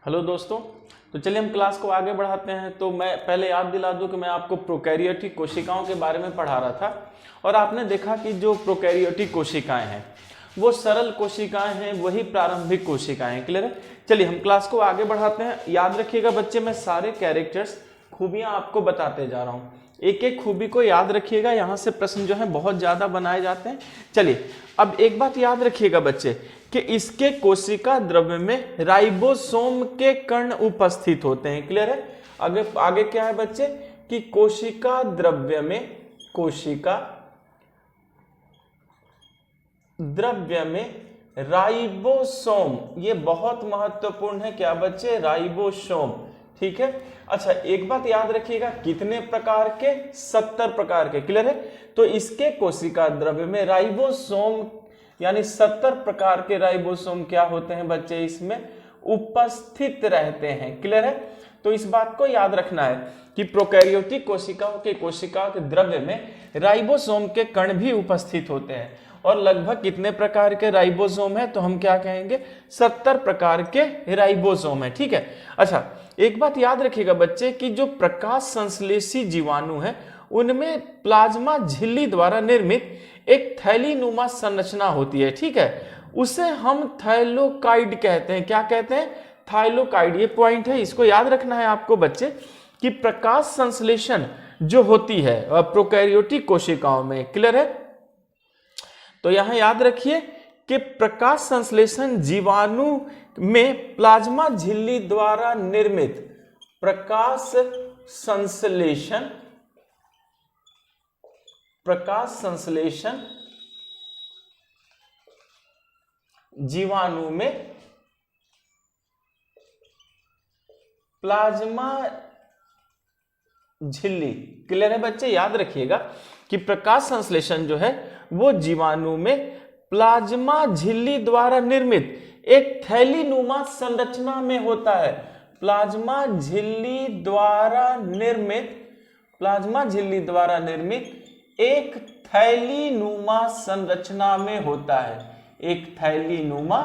Hello दोस्तों, तो चलिए हम क्लास को आगे बढ़ाते हैं। तो मैं पहले याद दिला दूं कि मैं आपको प्रोकैरियोटिक कोशिकाओं के बारे में पढ़ा रहा था और आपने देखा कि जो प्रोकैरियोटिक कोशिकाएं हैं वो सरल कोशिकाएं हैं, वही प्रारंभिक कोशिकाएं हैं। क्लियर है? चलिए हम क्लास को आगे बढ़ाते हैं। याद रखिएगा बच्चे, मैं सारे कैरेक्टर्स खूबियां आपको बताते जा रहा हूँ, एक एक खूबी को याद रखिएगा। यहाँ से प्रश्न जो है बहुत ज्यादा बनाए जाते हैं। चलिए अब एक बात याद रखिएगा बच्चे कि इसके कोशिका द्रव्य में राइबोसोम के कण उपस्थित होते हैं। क्लियर है? आगे क्या है बच्चे कि कोशिका द्रव्य में राइबोसोम, ये बहुत महत्वपूर्ण है। क्या बच्चे? राइबोसोम। ठीक है। अच्छा एक बात याद रखिएगा, कितने प्रकार के? 70 प्रकार के। क्लियर है? तो इसके कोशिका द्रव्य में राइबोसोम यानी 70 प्रकार के राइबोसोम क्या होते हैं बच्चे? इसमें उपस्थित रहते हैं। क्लियर है? तो इस बात को याद रखना है कि प्रोकैरियोटिक कोशिकाओं के द्रव्य में राइबोसोम के कण भी उपस्थित होते हैं। और लगभग कितने प्रकार के राइबोसोम है? तो हम क्या कहेंगे? 70 प्रकार के राइबोसोम है। ठीक है। अच्छा एक बात याद रखिएगा बच्चे कि जो प्रकाश संश्लेषी जीवाणु है उनमें प्लाज्मा झिल्ली द्वारा निर्मित एक थैलीनुमा संरचना होती है। ठीक है, उसे हम थाइलोकाइड कहते हैं। क्या कहते हैं? थाइलोकाइड। ये पॉइंट है, इसको याद रखना है आपको बच्चे कि प्रकाश संश्लेषण जो होती है प्रोकैरियोटिक कोशिकाओं में। क्लियर है? तो यहां याद रखिए कि प्रकाश संश्लेषण जीवाणु में प्लाज्मा झिल्ली द्वारा निर्मित प्रकाश संश्लेषण जीवाणु में प्लाज्मा झिल्ली। क्लियर है बच्चे? याद रखिएगा कि प्रकाश संश्लेषण जो है वो जीवाणु में प्लाज्मा झिल्ली द्वारा निर्मित एक थैलीनुमा संरचना में होता है। प्लाज्मा झिल्ली द्वारा निर्मित एक थैलीनुमा संरचना में होता है। एक थैलीनुमा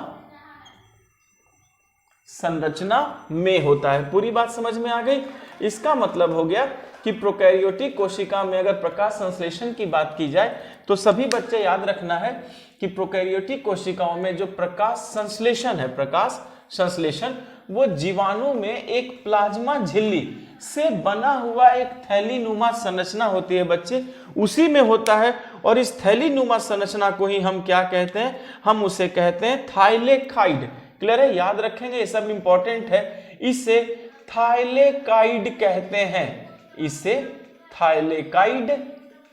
संरचना में होता है। पूरी बात समझ में आ गई? इसका मतलब हो गया कि प्रोकैरियोटिक कोशिका में अगर प्रकाश संश्लेषण की बात की जाए तो सभी बच्चे याद रखना है कि प्रोकैरियोटिक कोशिकाओं में जो प्रकाश संश्लेषण वो जीवाणु में एक प्लाज्मा झिल्ली से बना हुआ एक थैलीनुमा संरचना होती है बच्चे, उसी में होता है। और इस थैलीनुमा संरचना को ही हम क्या कहते हैं? हम उसे कहते हैं थाइलेकाइड। क्लियर है? याद रखेंगे, ये सब इंपॉर्टेंट है। इसे थाइलेकाइड कहते हैं, इसे थाइलेकाइड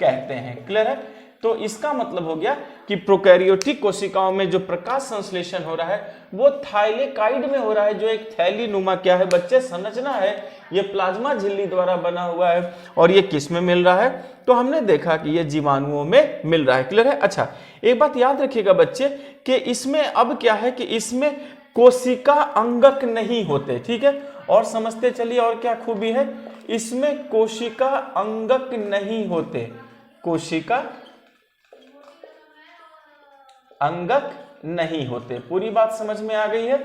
कहते हैं। क्लियर है? तो इसका मतलब हो गया कि प्रोकैरियोटिक कोशिकाओं में जो प्रकाश संश्लेषण हो रहा है वो थाइलेकाइड में हो रहा है, जो एक थैलीनुमा क्या है बच्चे? संरचना है। ये प्लाज्मा झिल्ली द्वारा बना हुआ है। और ये किस में मिल रहा है? तो हमने देखा कि ये जीवाणुओं में मिल रहा है। क्लियर है? अच्छा एक बात याद रखिएगा बच्चे कि इसमें अब क्या है कि इसमें कोशिका अंगक नहीं होते। ठीक है, और समझते चलिए और क्या खूबी है इसमें? कोशिका अंगक नहीं होते, कोशिका अंगक नहीं होते। पूरी बात समझ में आ गई है?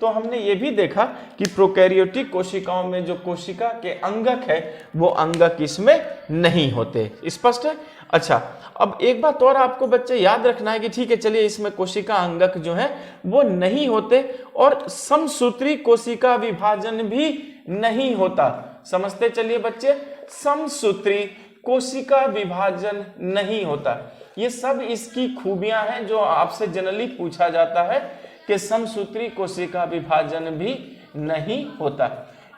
तो हमने ये भी देखा कि प्रोकैरियोटिक कोशिकाओं में जो कोशिका के अंगक है वो अंगक इसमें नहीं होते। स्पष्ट है? अच्छा अब एक बात और आपको बच्चे याद रखना है कि ठीक है चलिए इसमें कोशिका अंगक जो है वो नहीं होते और समसूत्री कोशिका विभाजन भी नहीं होता। समझते चलिए बच्चे, समसूत्री कोशिका विभाजन नहीं होता। ये सब इसकी खूबियां हैं जो आपसे जनरली पूछा जाता है कि समसूत्री कोशिका विभाजन भी नहीं होता।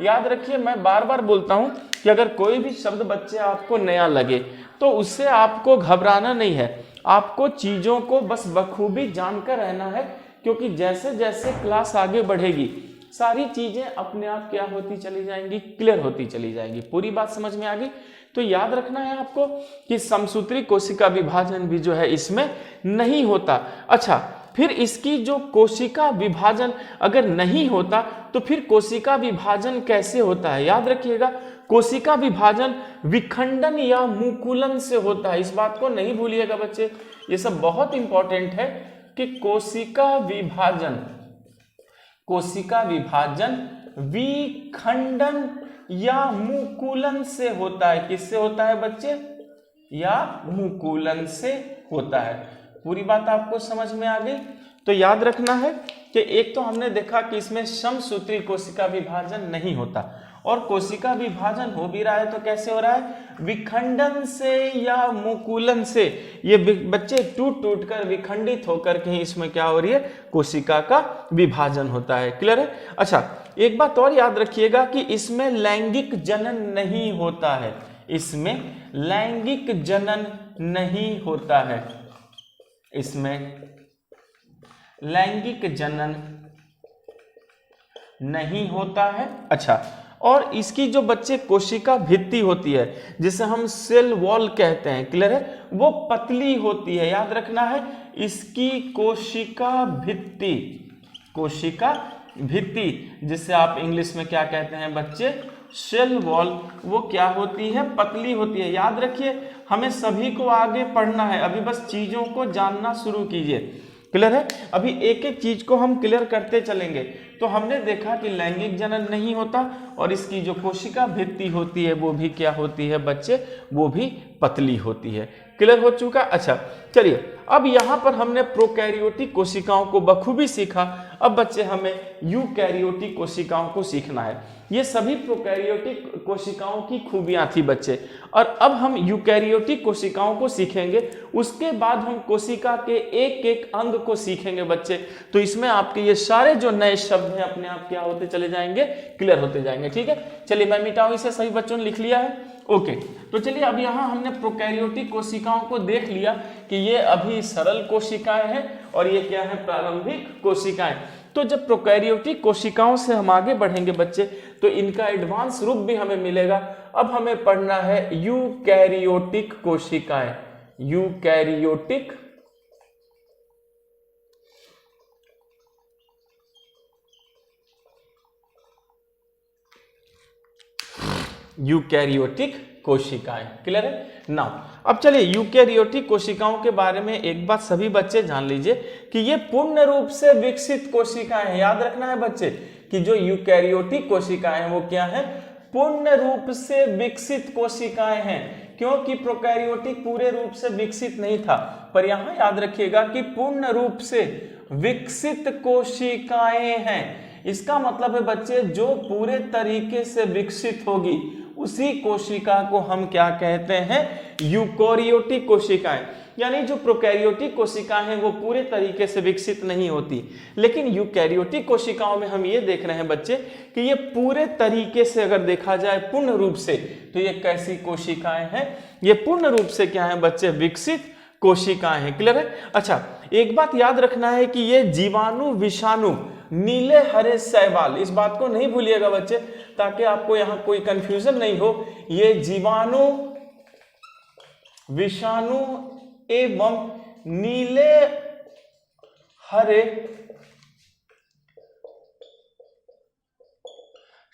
याद रखिए, मैं बार बार बोलता हूं कि अगर कोई भी शब्द बच्चे आपको नया लगे तो उससे आपको घबराना नहीं है, आपको चीजों को बस बखूबी जानकर रहना है, क्योंकि जैसे जैसे क्लास आगे बढ़ेगी सारी चीजें अपने आप क्या होती चली जाएंगी? क्लियर होती चली जाएंगी। पूरी बात समझ में आ गई? तो याद रखना है आपको कि समसूत्री कोशिका विभाजन भी जो है इसमें नहीं होता। अच्छा फिर इसकी जो कोशिका विभाजन अगर नहीं होता तो फिर कोशिका विभाजन कैसे होता है? याद रखिएगा, कोशिका विभाजन विखंडन या मुकुलन से होता है। इस बात को नहीं भूलिएगा बच्चे, ये सब बहुत इंपॉर्टेंट है कि कोशिका विभाजन विखंडन या मुकुलन से होता है। किससे होता है बच्चे? या मुकुलन से होता है। पूरी बात आपको समझ में आ गई? तो याद रखना है कि एक तो हमने देखा कि इसमें समसूत्री कोशिका विभाजन नहीं होता, और कोशिका विभाजन हो भी रहा है तो कैसे हो रहा है? विखंडन से या मुकुलन से। ये बच्चे टूट टूट कर विखंडित होकर के इसमें क्या हो रही है? कोशिका का विभाजन होता है। क्लियर है? अच्छा, एक बात और याद रखिएगा कि इसमें लैंगिक जनन नहीं होता है। इसमें लैंगिक जनन नहीं होता है। इसमें लैंगिक जनन नहीं होता है। अच्छा, और इसकी जो बच्चे कोशिका भित्ति होती है, जिसे हम सेल वॉल कहते हैं, क्लियर है, वो पतली होती है। याद रखना है, इसकी कोशिका भित्ति, कोशिका भित्ति जिसे आप इंग्लिश में क्या कहते हैं बच्चे? सेल वॉल, वो क्या होती है? पतली होती है। याद रखिए, हमें सभी को आगे पढ़ना है, अभी बस चीजों को जानना शुरू कीजिए। क्लियर है? अभी एक एक चीज को हम क्लियर करते चलेंगे। तो हमने देखा कि लैंगिक जनन नहीं होता, और इसकी जो कोशिका भित्ति होती है वो भी क्या होती है बच्चे? वो भी पतली होती है। क्लियर हो चुका? अच्छा, चलिए अब यहाँ पर हमने प्रोकैरियोटिक कोशिकाओं को बखूबी सीखा। अब बच्चे हमें यूकैरियोटिक कोशिकाओं को सीखना है। ये सभी प्रोकैरियोटिक कोशिकाओं की खूबियां थी बच्चे, और अब हम यूकैरियोटिक कोशिकाओं को सीखेंगे। उसके बाद हम कोशिका के एक एक अंग को सीखेंगे बच्चे। तो इसमें आपके ये सारे जो नए शब्द हैं अपने आप क्या होते चले जाएंगे? क्लियर होते जाएंगे। ठीक है, चलिए मैं मिटाऊं इसे। सभी बच्चों ने लिख लिया है? ओके, तो चलिए अब यहाँ हमने प्रोकैरियोटिक कोशिकाओं को देख लिया कि ये अभी सरल कोशिकाएं हैं और ये क्या है? प्रारंभिक कोशिकाएं। तो जब प्रोकैरियोटिक कोशिकाओं से हम आगे बढ़ेंगे बच्चे, तो इनका एडवांस रूप भी हमें मिलेगा। अब हमें पढ़ना है यूकैरियोटिक कोशिकाएं। यूकैरियोटिक यूकैरियोटिक कोशिकाएं। क्लियर है? नाउ अब चलिए यूकैरियोटिक कोशिकाओं के बारे में एक बात सभी बच्चे जान लीजिए कि ये पूर्ण रूप से विकसित कोशिकाएं हैं। याद रखना है बच्चे कि जो यूकैरियोटिक कोशिकाएं हैं वो क्या है? पूर्ण रूप से विकसित कोशिकाएं हैं, क्योंकि प्रोकैरियोटिक पूरे रूप से विकसित नहीं था। पर यहां याद रखिएगा कि पूर्ण रूप से विकसित कोशिकाएं हैं। इसका मतलब है बच्चे, जो पूरे तरीके से विकसित होगी उसी कोशिका को हम क्या कहते हैं? यूकैरियोटिक कोशिकाएं। यानी जो प्रोकैरियोटिक कोशिकाएं हैं वो पूरे तरीके से विकसित नहीं होती, लेकिन यूकैरियोटिक कोशिकाओं में हम ये देख रहे हैं बच्चे कि ये पूरे तरीके से अगर देखा जाए पूर्ण रूप से, तो ये कैसी कोशिकाएं हैं? ये पूर्ण रूप से क्या है बच्चे? विकसित कोशिकाएं हैं। क्लियर है? अच्छा, एक बात याद रखना है कि ये जीवाणु, विषाणु, नीले हरे शैवाल, इस बात को नहीं भूलिएगा बच्चे, ताकि आपको यहां कोई कंफ्यूजन नहीं हो। ये जीवाणु, विषाणु एवं नीले हरे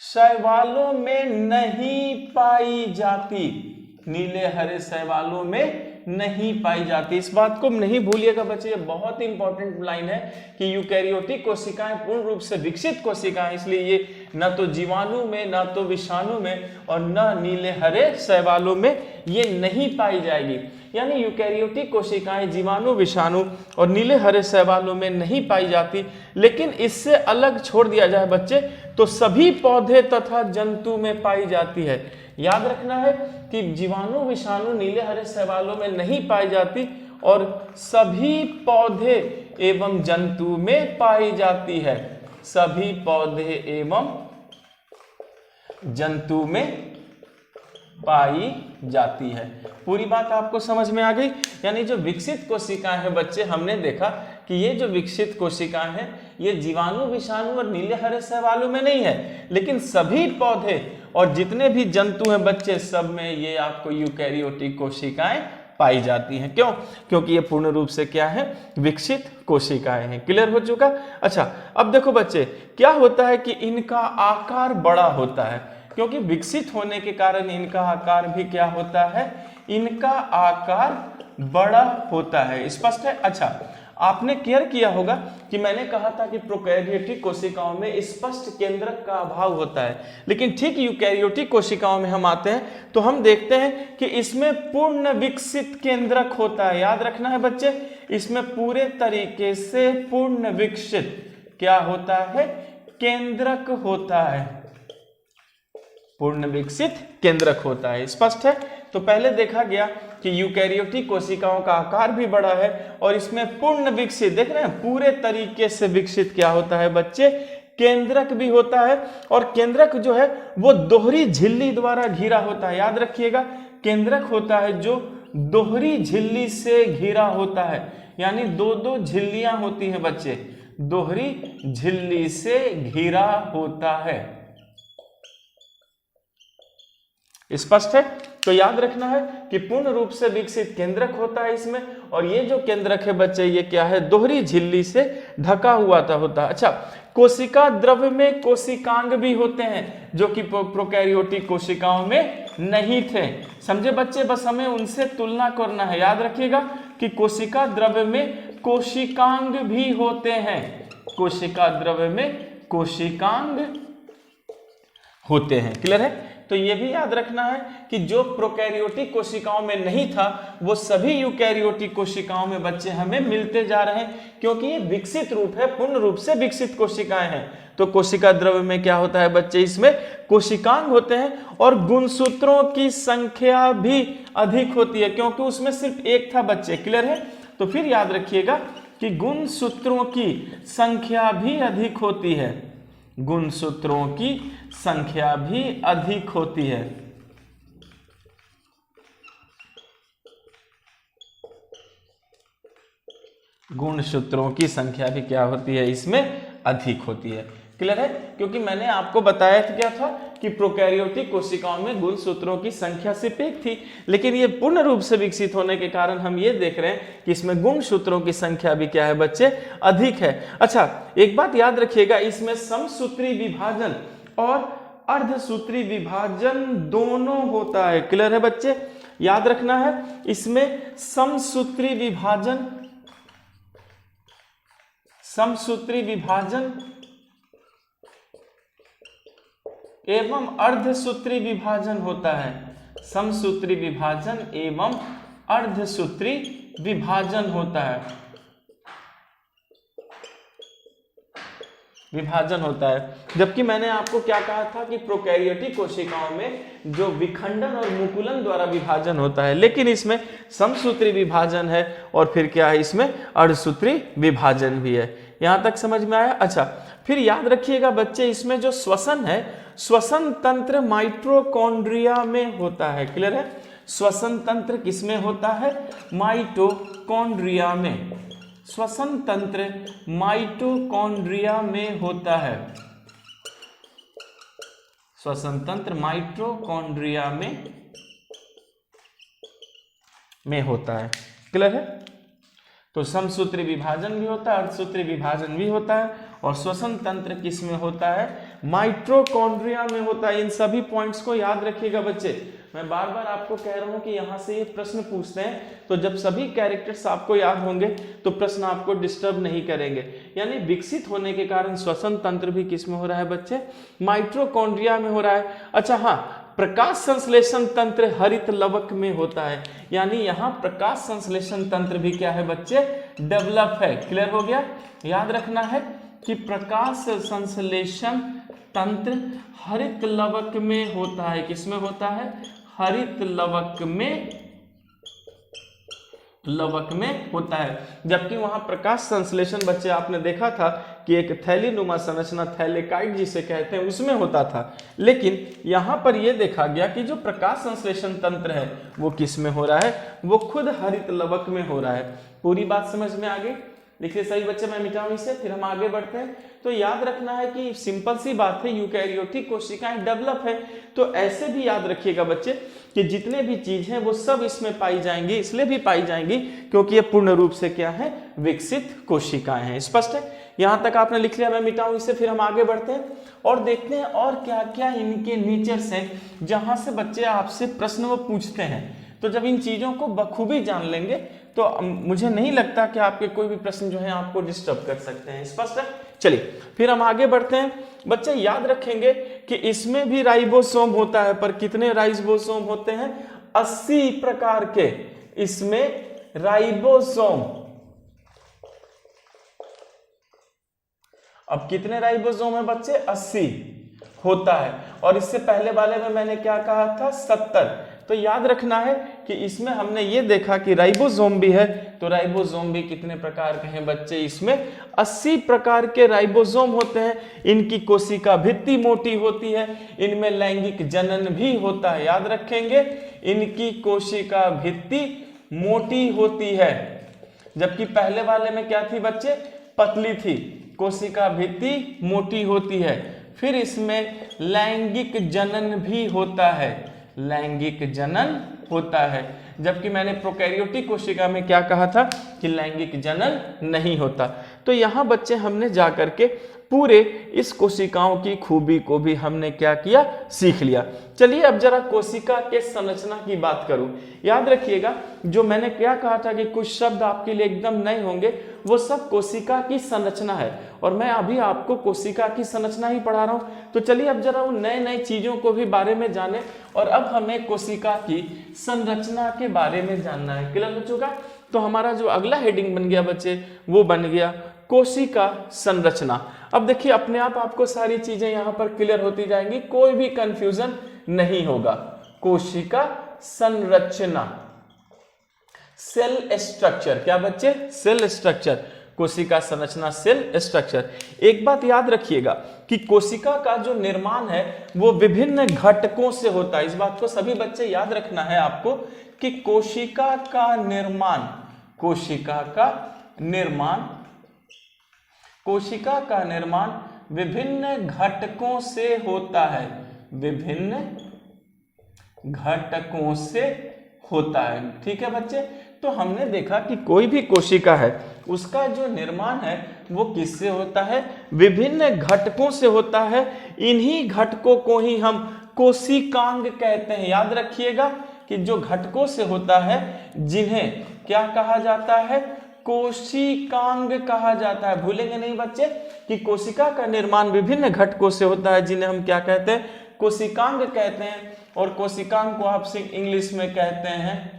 शैवालों में नहीं पाई जाती। नीले हरे शैवालों में नहीं पाई जाती। इस बात को नहीं भूलिएगा बच्चे, ये बहुत इंपॉर्टेंट लाइन है कि यूकैरियोटिक कोशिकाएं पूर्ण रूप से विकसित कोशिकाएं, इसलिए ये न तो जीवाणु में, न तो विषाणु में और न नीले हरे शैवालों में ये नहीं पाई जाएगी। यानी यूकैरियोटिक कोशिकाएं जीवाणु, विषाणु और नीले हरे शैवालों में नहीं पाई जाती। लेकिन इससे अलग छोड़ दिया जाए बच्चे तो सभी पौधे तथा जंतु में पाई जाती है। याद रखना है कि जीवाणु, विषाणु, नीले हरे शैवालों में नहीं पाई जाती और सभी पौधे एवं जंतु में पाई जाती है। सभी पौधे एवं जंतु में पाई जाती है। पूरी बात आपको समझ में आ गई? यानी जो विकसित कोशिकाएं हैं बच्चे, हमने देखा कि ये जो विकसित कोशिकाएं हैं ये जीवाणु, विषाणु और नीले हरे शैवालों में नहीं है, लेकिन सभी पौधे और जितने भी जंतु हैं बच्चे, सब में ये आपको यूकैरियोटिक कोशिकाएं पाई जाती हैं। क्यों? क्योंकि ये पूर्ण रूप से क्या है? विकसित कोशिकाएं हैं। क्लियर हो चुका? अच्छा, अब देखो बच्चे, क्या होता है कि इनका आकार बड़ा होता है, क्योंकि विकसित होने के कारण इनका आकार भी क्या होता है? इनका आकार बड़ा होता है। स्पष्ट है? अच्छा, आपने केयर किया होगा कि मैंने कहा था कि प्रोकैरियोटिक कोशिकाओं में स्पष्ट केंद्रक का अभाव होता है, लेकिन ठीक यूकैरियोटिक कोशिकाओं में हम आते हैं तो हम देखते हैं कि इसमें पूर्ण विकसित केंद्रक होता है। याद रखना है बच्चे, इसमें पूरे तरीके से पूर्ण विकसित क्या होता है, केंद्रक होता है, पूर्ण विकसित केंद्रक होता है। स्पष्ट है। तो पहले देखा गया कि यूकैरियोटिक कोशिकाओं का आकार भी बड़ा है और इसमें पूर्ण विकसित, देख रहे हैं, पूरे तरीके से विकसित क्या होता है बच्चे, केंद्रक भी होता है। और केंद्रक जो है वो दोहरी झिल्ली द्वारा घिरा होता है। याद रखिएगा, केंद्रक होता है जो दोहरी झिल्ली से घिरा होता है, यानी दो दो झिल्लियां होती हैं बच्चे, दोहरी झिल्ली से घिरा होता है। स्पष्ट है। तो याद रखना है कि पूर्ण रूप से विकसित केंद्रक होता है इसमें, और ये जो केंद्रक है बच्चे ये क्या है, दोहरी झिल्ली से ढका हुआ होता है। अच्छा, कोशिका द्रव्य में कोशिकांग भी होते हैं जो कि प्रोकैरियोटिक कोशिकाओं में नहीं थे। समझे बच्चे, बस हमें उनसे तुलना करना है। याद रखिएगा कि कोशिका द्रव्य में कोशिकांग भी होते हैं, कोशिका द्रव्य में कोशिकांग होते हैं। क्लियर है। तो ये भी याद रखना है कि जो प्रोकैरियोटिक कोशिकाओं में नहीं था वो सभी यूकैरियोटिक कोशिकाओं में बच्चे हमें मिलते जा रहे हैं, क्योंकि ये विकसित रूप है, पूर्ण रूप से विकसित कोशिकाएं हैं। तो कोशिका द्रव्य में क्या होता है बच्चे, इसमें कोशिकांग होते हैं और गुणसूत्रों की संख्या भी अधिक होती है, क्योंकि उसमें सिर्फ एक था बच्चे। क्लियर है। तो फिर याद रखिएगा कि गुणसूत्रों की संख्या भी अधिक होती है, गुणसूत्रों की संख्या भी अधिक होती है। गुणसूत्रों की संख्या भी क्या होती है, इसमें अधिक होती है। क्लियर है। क्योंकि मैंने आपको बताया था क्या था कि प्रोकैरियोटिक कोशिकाओं में गुणसूत्रों की संख्या सिर्फ एक थी, लेकिन ये पूर्ण रूप से विकसित होने के कारण हम ये देख रहे हैं कि इसमें गुणसूत्रों की संख्या भी क्या है बच्चे, अधिक है। अच्छा, एक बात याद रखिएगा, इसमें समसूत्री विभाजन और अर्धसूत्री विभाजन दोनों होता है। क्लियर है बच्चे। याद रखना है, इसमें समसूत्री विभाजन, समसूत्री विभाजन एवं अर्धसूत्री विभाजन होता है। समसूत्री विभाजन एवं अर्धसूत्री विभाजन होता है, विभाजन होता है। जबकि मैंने आपको क्या कहा था कि प्रोकैरियोटिक कोशिकाओं में जो विखंडन और मुकुलन द्वारा विभाजन होता है, लेकिन इसमें समसूत्री विभाजन है और फिर क्या है, इसमें अर्धसूत्री विभाजन भी है। यहां तक समझ में आया। अच्छा, फिर याद रखिएगा बच्चे, इसमें जो श्वसन है, श्वसन तंत्र माइटोकॉन्ड्रिया में होता है। क्लियर है। श्वसन तंत्र किसमें होता है, माइटोकॉन्ड्रिया में। श्वसन तंत्र माइटोकॉन्ड्रिया में होता है, श्वसन तंत्र माइटोकॉन्ड्रिया में होता है। क्लियर है। तो समसूत्री विभाजन भी होता है, अर्धसूत्री विभाजन भी होता है, और श्वसन तंत्र किस में होता है, माइटोकॉन्ड्रिया में होता है। इन सभी पॉइंट्स को याद रखिएगा बच्चे। मैं बार बार आपको कह रहा हूं कि यहां से ये प्रश्न पूछते हैं, तो जब सभी कैरेक्टर्स आपको याद होंगे तो प्रश्न आपको डिस्टर्ब नहीं करेंगे। यानी विकसित होने के कारण श्वसन तंत्र भी किस में हो रहा है बच्चे, माइटोकॉन्ड्रिया में हो रहा है। अच्छा हाँ, प्रकाश संश्लेषण तंत्र हरित लवक में होता है, यानी यहाँ प्रकाश संश्लेषण तंत्र भी क्या है बच्चे, डेवलप है। क्लियर हो गया। याद रखना है कि प्रकाश संश्लेषण तंत्र हरित लवक में होता है। किसमें होता है, हरित लवक में होता है। जबकि वहां प्रकाश संश्लेषण बच्चे आपने देखा था कि एक थैलीनुमा संरचना, थैलेकाइड जिसे कहते हैं, उसमें होता था। लेकिन यहां पर यह देखा गया कि जो प्रकाश संश्लेषण तंत्र है वो किस में हो रहा है, वो खुद हरित लवक में हो रहा है। पूरी बात समझ में आ गई। देखिए सही बच्चे, मैं मिटाऊं इसे, फिर हम आगे बढ़ते हैं। तो याद रखना है कि सिंपल सी बात है, यूकैरियोटिक कोशिकाएं डेवलप है। तो ऐसे भी याद रखिएगा बच्चे कि जितने भी चीज हैं वो सब इसमें पाई जाएंगी, इसलिए भी पाई जाएंगी क्योंकि ये पूर्ण रूप से क्या है, विकसित कोशिकाएं हैं। स्पष्ट है। यहां तक आपने लिख लिया, मैं मिटाऊं इसे, फिर हम आगे बढ़ते हैं और देखते हैं और क्या क्या इनके नेचर्स हैं जहां से बच्चे आपसे प्रश्न वो पूछते हैं। तो जब इन चीजों को बखूबी जान लेंगे तो मुझे नहीं लगता कि आपके कोई भी प्रश्न जो है आपको डिस्टर्ब कर सकते हैं। स्पष्ट है? चलिए फिर हम आगे बढ़ते हैं। बच्चे याद रखेंगे कि इसमें भी राइबोसोम होता है, पर कितने राइबोसोम होते हैं? 80 प्रकार के इसमें राइबोसोम। अब कितने राइबोसोम है बच्चे? 80 होता है। और इससे पहले वाले में मैंने क्या कहा था? 70। तो याद रखना है कि इसमें हमने ये देखा कि राइबोसोम भी है, तो राइबोसोम भी कितने प्रकार के हैं बच्चे? इसमें 80 प्रकार के राइबोसोम होते हैं। इनकी कोशिका भित्ति मोटी होती है, इनमें लैंगिक जनन भी होता है। याद रखेंगे, इनकी कोशिका भित्ति मोटी होती है, जबकि पहले वाले में क्या थी बच्चे? पतली थी। कोशिका भित्ति मोटी होती है। फिर इसमें लैंगिक जनन भी होता है, लैंगिक जनन होता है, जबकि मैंने प्रोकैरियोटिक कोशिका में क्या कहा था कि लैंगिक जनन नहीं होता। तो यहाँ बच्चे हमने जाकर के पूरे इस कोशिकाओं की खूबी को भी हमने क्या किया? सीख लिया। चलिए अब जरा कोशिका के संरचना की बात करूं। याद रखिएगा, जो मैंने क्या कहा था कि कुछ शब्द आपके लिए एकदम नए होंगे, वो सब कोशिका की संरचना है, और मैं अभी आपको कोशिका की संरचना ही पढ़ा रहा हूं। तो चलिए अब जरा उन नए नए चीजों को भी बारे में जाने, और अब हमें कोशिका की संरचना के बारे में जानना है। क्लियर हो चुका? तो हमारा जो अगला हेडिंग बन गया बच्चे, वो बन गया कोशिका संरचना। अब देखिए अपने आप आपको सारी चीजें यहां पर क्लियर होती जाएंगी, कोई भी कंफ्यूजन नहीं होगा। कोशिका संरचना, सेल स्ट्रक्चर। क्या बच्चे? Cell structure. कोशिका संरचना, सेल स्ट्रक्चर। एक बात याद रखिएगा कि कोशिका का जो निर्माण है वो विभिन्न घटकों से होता है। इस बात को सभी बच्चे याद रखना है आपको कि कोशिका का निर्माण, कोशिका का निर्माण, कोशिका का निर्माण विभिन्न घटकों से होता है, विभिन्न घटकों से होता है। ठीक है बच्चे? तो हमने देखा कि कोई भी कोशिका है उसका जो निर्माण है वो किससे होता है? विभिन्न घटकों से होता है। इन्हीं घटकों को ही हम कोशिकांग कहते हैं। याद रखिएगा कि जो घटकों से होता है जिन्हें क्या कहा जाता है? कोशिकांग कहा जाता है। भूलेंगे नहीं बच्चे कि कोशिका का निर्माण विभिन्न घटकों से होता है, जिन्हें हम क्या कहते हैं? कोशिकांग कहते हैं। और कोशिकांग को आप इंग्लिश में कहते हैं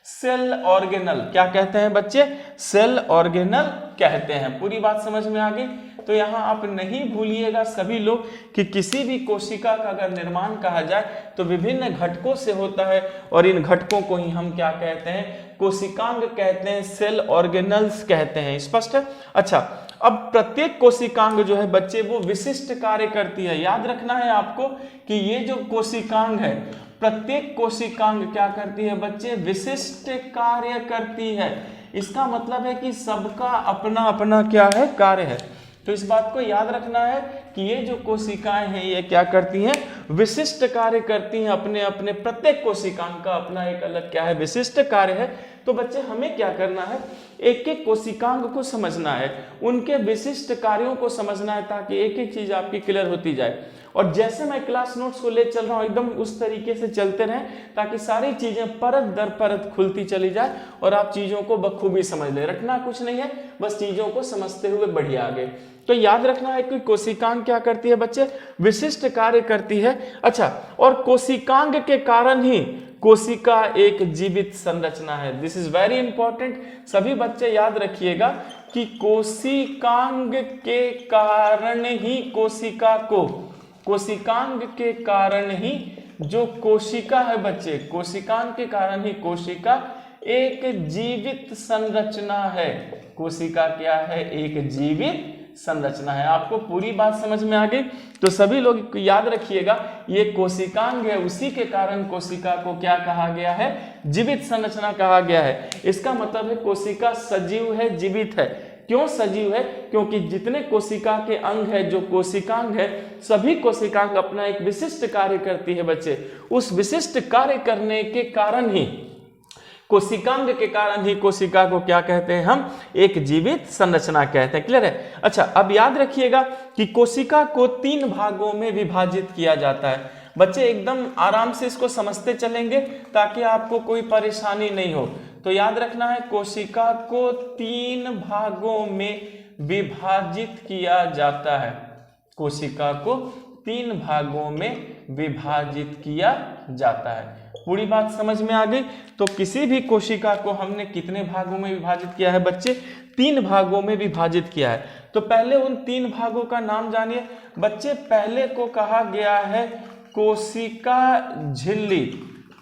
सेल ऑर्गेनल। क्या कहते हैं बच्चे? सेल ऑर्गेनल कहते हैं। पूरी बात समझ में आ गई? तो यहाँ आप नहीं भूलिएगा सभी लोग कि किसी भी कोशिका का अगर निर्माण कहा जाए तो विभिन्न घटकों से होता है, और इन घटकों को ही हम क्या कहते हैं? कोशिकांग कहते हैं, सेल ऑर्गेनल्स कहते हैं। स्पष्ट है? अच्छा, अब प्रत्येक कोशिकांग जो है बच्चे वो विशिष्ट कार्य करती है। याद रखना है आपको कि ये जो कोशिकांग है, प्रत्येक कोशिकांग क्या करती है बच्चे? विशिष्ट कार्य करती है। इसका मतलब है कि सबका अपना अपना क्या है? कार्य है। तो इस बात को याद रखना है कि ये जो कोशिकाएं हैं ये क्या करती हैं? विशिष्ट कार्य करती हैं। अपने अपने प्रत्येक कोशिकांग का अपना एक अलग क्या है? विशिष्ट कार्य है। तो बच्चे हमें क्या करना है? एक एक कोशिकांग को समझना है, उनके विशिष्ट कार्यों को समझना है, ताकि एक एक चीज आपकी क्लियर होती जाए। और जैसे मैं क्लास नोट्स को ले चल रहा हूँ एकदम उस तरीके से चलते रहें, ताकि सारी चीजें परत दर परत खुलती चली जाए और आप चीजों को बखूबी समझ ले। रखना कुछ नहीं है, बस चीजों को समझते हुए बढ़िए आगे। तो याद रखना है कि कोशिकांग क्या करती है बच्चे? विशिष्ट कार्य करती है। अच्छा, और कोशिकांग के कारण ही कोशिका एक जीवित संरचना है। This is very important. सभी बच्चे याद रखिएगा कि कोशिकांग के कारण ही कोशिका को, कोशिकांग के कारण ही जो कोशिका है बच्चे, कोशिकांग के कारण ही कोशिका एक जीवित संरचना है। कोशिका क्या है? एक जीवित संरचना है। आपको पूरी बात समझ में आ गई? तो सभी लोग याद रखिएगा ये कोशिकांग है, उसी के कारण कोशिका को क्या कहा गया है? जीवित संरचना कहा गया है। इसका मतलब है कोशिका सजीव है, जीवित है। क्यों सजीव है? क्योंकि जितने कोशिका के अंग है, जो कोशिकांग है, सभी कोशिकांग अपना एक विशिष्ट कार्य करती है बच्चे। उस विशिष्ट कार्य करने के कारण ही, कोशिकांग के कारण ही कोशिका को क्या कहते हैं हम? एक जीवित संरचना कहते हैं। क्लियर है? अच्छा, अब याद रखिएगा कि कोशिका को 3 भागों में विभाजित किया जाता है। बच्चे एकदम आराम से इसको समझते चलेंगे ताकि आपको कोई परेशानी नहीं हो। तो याद रखना है कोशिका को 3 भागों में विभाजित किया जाता है। कोशिका को 3 भागों में विभाजित किया जाता है। पूरी बात समझ में आ गई। तो किसी भी कोशिका को हमने कितने भागों में विभाजित किया है बच्चे? 3 भागों में विभाजित किया है। तो पहले उन 3 भागों का नाम जानिए बच्चे। पहले को कहा गया है कोशिका झिल्ली।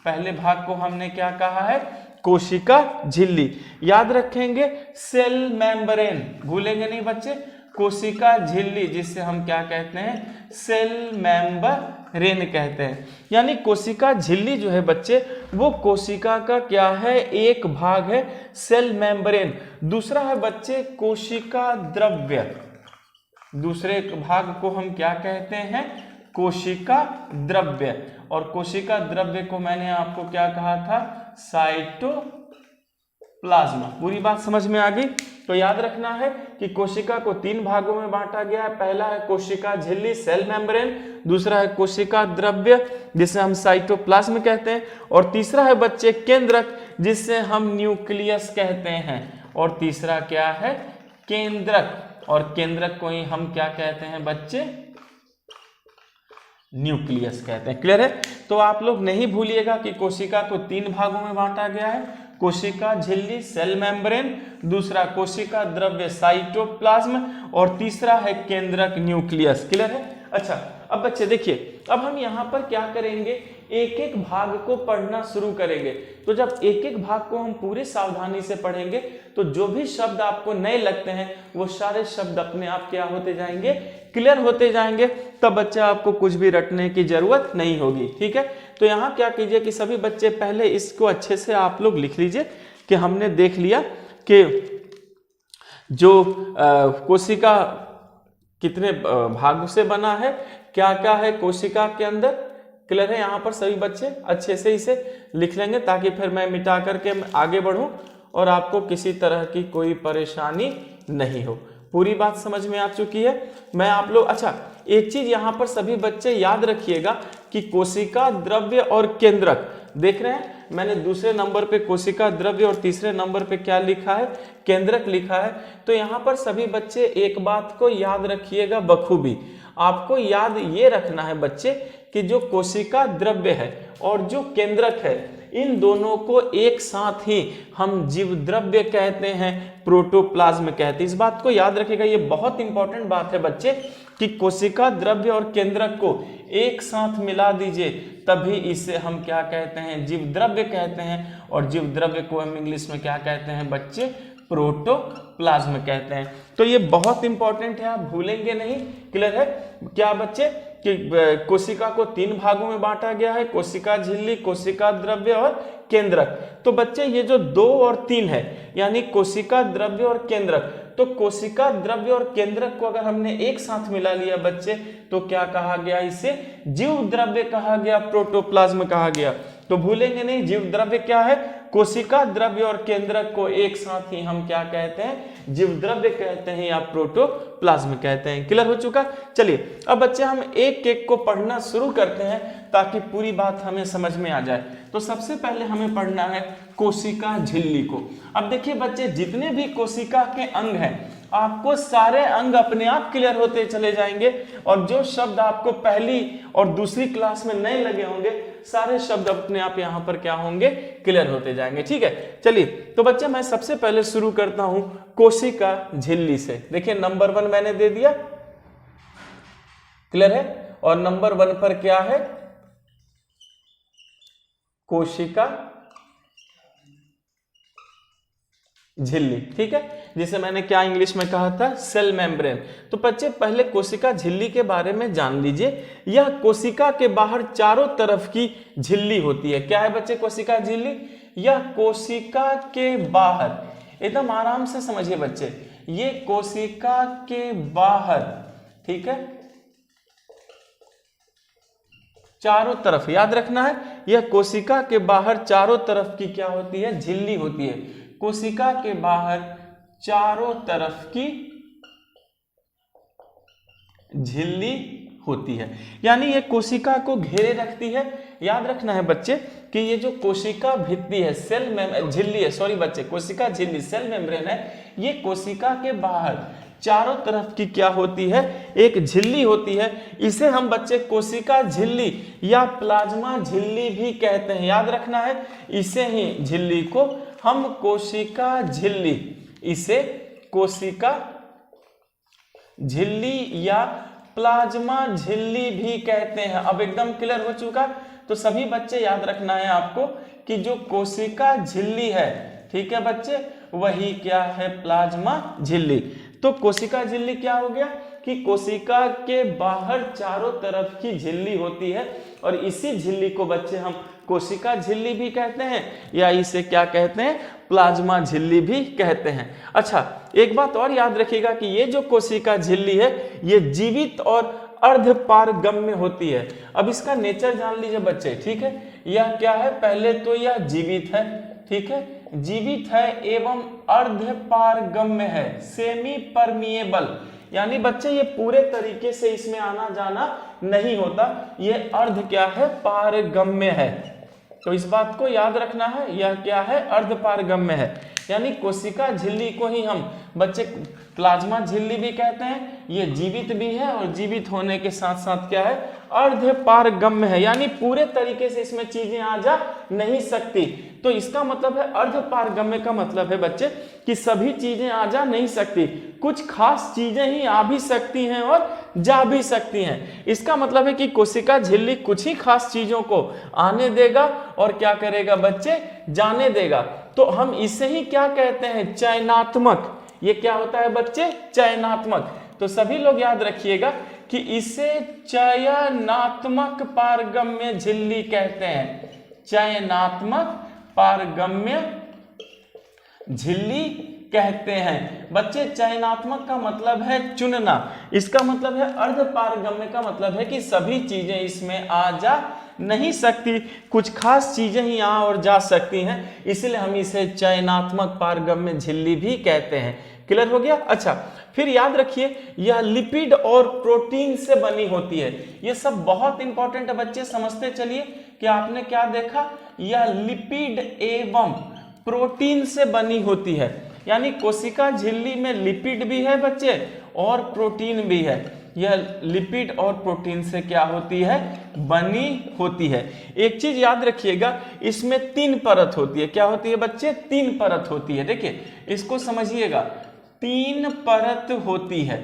पहले भाग को हमने क्या कहा है? कोशिका झिल्ली। याद रखेंगे सेल मेम्ब्रेन, भूलेंगे नहीं बच्चे। कोशिका झिल्ली जिससे हम क्या कहते हैं? सेल मेम्ब्रेन कहते हैं। यानी कोशिका झिल्ली जो है बच्चे वो कोशिका का क्या है? एक भाग है सेल मेम्ब्रेन। दूसरा है बच्चे कोशिका द्रव्य। दूसरे भाग को हम क्या कहते हैं? कोशिका द्रव्य। और कोशिका द्रव्य को मैंने आपको क्या कहा था? साइटोप्लाज्मा। पूरी बात समझ में आ गई। तो याद रखना है कि कोशिका को 3 भागों में बांटा गया है। पहला है कोशिका झिल्ली सेल मेम्ब्रेन, दूसरा है कोशिका द्रव्य जिसे हम साइटोप्लाज्म कहते हैं, और तीसरा है बच्चे केंद्रक जिसे हम न्यूक्लियस कहते हैं। और तीसरा क्या है? केंद्रक। और केंद्रक को ही हम क्या कहते हैं बच्चे? न्यूक्लियस कहते हैं। क्लियर है? तो आप लोग नहीं भूलिएगा कि कोशिका को 3 भागों में बांटा गया है। कोशिका झिल्ली सेल मेम्ब्रेन, दूसरा कोशिका द्रव्य साइटोप्लाज्म, और तीसरा है केंद्रक न्यूक्लियस। क्लियर है? अच्छा, अब बच्चे देखिए, अब हम यहाँ पर क्या करेंगे? एक एक भाग को पढ़ना शुरू करेंगे। तो जब एक एक भाग को हम पूरी सावधानी से पढ़ेंगे तो जो भी शब्द आपको नए लगते हैं वो सारे शब्द अपने आप क्या होते जाएंगे? क्लियर होते जाएंगे। तब बच्चा आपको कुछ भी रटने की जरूरत नहीं होगी। ठीक है? तो यहाँ क्या कीजिए कि सभी बच्चे पहले इसको अच्छे से आप लोग लिख लीजिए कि हमने देख लिया कि जो कोशिका कितने भाग से बना है, क्या क्या है कोशिका के अंदर। क्लियर है? यहाँ पर सभी बच्चे अच्छे से इसे लिख लेंगे ताकि फिर मैं मिटा करके आगे बढ़ूं और आपको किसी तरह की कोई परेशानी नहीं हो। पूरी बात समझ में आ चुकी है। मैं आप लोग अच्छा एक चीज यहाँ पर सभी बच्चे याद रखिएगा कि कोशिका द्रव्य और केंद्रक, देख रहे हैं मैंने दूसरे नंबर पे कोशिका द्रव्य और तीसरे नंबर पे क्या लिखा है? केंद्रक लिखा है। तो यहाँ पर सभी बच्चे एक बात को याद रखिएगा बखूबी। आपको याद ये रखना है बच्चे कि जो कोशिका द्रव्य है और जो केंद्रक है इन दोनों को एक साथ ही हम जीव द्रव्य कहते हैं, प्रोटोप्लाज्म कहते हैं। इस बात को याद रखिएगा, ये बहुत इंपॉर्टेंट बात है बच्चे कि कोशिका द्रव्य और केंद्रक को एक साथ मिला दीजिए तभी इसे हम क्या कहते हैं? जीव द्रव्य कहते हैं। और जीव द्रव्य को हम इंग्लिश में क्या कहते हैं बच्चे? प्रोटोप्लाज्म कहते हैं। तो ये बहुत इंपॉर्टेंट है, आप भूलेंगे नहीं। क्लियर है? क्या बच्चे कि कोशिका को 3 भागों में बांटा गया है, कोशिका झिल्ली, कोशिका द्रव्य और केंद्रक। तो बच्चे ये जो 2 और 3 है यानी कोशिका द्रव्य और केंद्रक, तो कोशिका द्रव्य और केंद्रक को अगर हमने एक साथ मिला लिया बच्चे तो क्या कहा गया? इसे जीव द्रव्य कहा गया, प्रोटोप्लाज्म कहा गया। तो भूलेंगे नहीं, जीव द्रव्य क्या है? कोशिका द्रव्य और केंद्रक को एक साथ ही हम क्या कहते हैं? जीव द्रव्य कहते हैं या प्रोटोप्लाज्म कहते हैं। क्लियर हो चुका? चलिए अब बच्चे हम एक एक को पढ़ना शुरू करते हैं ताकि पूरी बात हमें समझ में आ जाए। तो सबसे पहले हमें पढ़ना है कोशिका झिल्ली को। अब देखिए बच्चे, जितने भी कोशिका के अंग हैं आपको सारे अंग अपने आप क्लियर होते चले जाएंगे, और जो शब्द आपको पहली और दूसरी क्लास में नए लगे होंगे सारे शब्द अपने आप यहाँ पर क्या होंगे? क्लियर होते जाएंगे। ठीक है? चलिए तो बच्चे मैं सबसे पहले शुरू करता हूं कोशिका झिल्ली से। देखिए नंबर 1 मैंने दे दिया। क्लियर है? और नंबर 1 पर क्या है? कोशिका झिल्ली। ठीक है? जिसे मैंने क्या इंग्लिश में कहा था? Cell membrane. तो बच्चे पहले कोशिका झिल्ली के बारे में जान लीजिए। यह कोशिका के बाहर चारों तरफ की झिल्ली होती है। क्या है बच्चे कोशिका झिल्ली? यह कोशिका के बाहर, एकदम आराम से समझिए बच्चे, ये कोशिका के बाहर, ठीक है, चारों तरफ याद रखना है, यह कोशिका के बाहर चारों तरफ की क्या होती है? झिल्ली होती है। कोशिका के बाहर चारों तरफ की झिल्ली होती है, यानी ये कोशिका को घेरे रखती है। याद रखना है बच्चे कि ये जो कोशिका भित्ति है, झिल्ली है, सॉरी बच्चे, कोशिका झिल्ली सेल मेम्ब्रेन है, ये कोशिका के बाहर चारों तरफ की क्या होती है, एक झिल्ली होती है। इसे हम बच्चे कोशिका झिल्ली या प्लाज्मा झिल्ली भी कहते हैं। याद रखना है, इसे ही झिल्ली को हम कोशिका झिल्ली, इसे कोशिका झिल्ली या प्लाज्मा झिल्ली भी कहते हैं। अब एकदम क्लियर हो चुका। तो सभी बच्चे याद रखना है आपको कि जो कोशिका झिल्ली है, ठीक है बच्चे, वही क्या है, प्लाज्मा झिल्ली। तो कोशिका झिल्ली क्या हो गया कि कोशिका के बाहर चारों तरफ की झिल्ली होती है, और इसी झिल्ली को बच्चे हम कोशिका झिल्ली भी कहते हैं, या इसे क्या कहते हैं, प्लाज्मा झिल्ली भी कहते हैं। अच्छा, एक बात और याद रखिएगा कि ये जो कोशिका झिल्ली है, ये जीवित और अर्धपारगम्य होती है। अब इसका नेचर जान लीजिए बच्चे, ठीक है। यह क्या है, पहले तो यह जीवित है, ठीक है, जीवित है एवं अर्धपारगम्य है, सेमी परमिएबल, यानी बच्चे ये पूरे तरीके से इसमें आना जाना नहीं होता, ये अर्ध क्या है, पारगम्य है। तो इस बात को याद रखना है, यह क्या है, अर्धपारगम्य है। यानी कोशिका झिल्ली को ही हम बच्चे प्लाज्मा झिल्ली भी कहते हैं। ये जीवित भी है और जीवित होने के साथ साथ क्या है, अर्धपारगम्य है, यानी पूरे तरीके से इसमें चीजें आ जा नहीं सकती। तो इसका मतलब है अर्धपारगम्य का मतलब है बच्चे कि सभी चीजें आ जा नहीं सकती, कुछ खास चीजें ही आ भी सकती हैं और जा भी सकती हैं। इसका मतलब है कि कोशिका झिल्ली कुछ ही खास चीजों को आने देगा और क्या करेगा बच्चे, जाने देगा। तो हम इसे ही क्या कहते हैं, चयनात्मक। ये क्या होता है बच्चे, चयनात्मक। तो सभी लोग याद रखिएगा कि इसे चयनात्मक पारगम्य झिल्ली कहते हैं, चयनात्मक पारगम्य झिल्ली कहते हैं। बच्चे चयनात्मक का मतलब है चुनना, इसका मतलब है अर्धपारगम्य का मतलब है कि सभी चीजें इसमें आ जा नहीं सकती, कुछ खास चीजें ही आ और जा सकती हैं, इसलिए हम इसे चयनात्मक पारगम्य झिल्ली भी कहते हैं। क्लियर हो गया। अच्छा, फिर याद रखिए यह लिपिड और प्रोटीन से बनी होती है। ये सब बहुत इंपॉर्टेंट है बच्चे, समझते चलिए कि आपने क्या देखा, यह लिपिड एवं प्रोटीन से बनी होती है, यानी कोशिका झिल्ली में लिपिड भी है बच्चे और प्रोटीन भी है। यह लिपिड और प्रोटीन से क्या होती है, बनी होती है। एक चीज याद रखिएगा, इसमें 3 परत होती है। क्या होती है बच्चे, 3 परत होती है। देखिए इसको समझिएगा, 3 परत होती है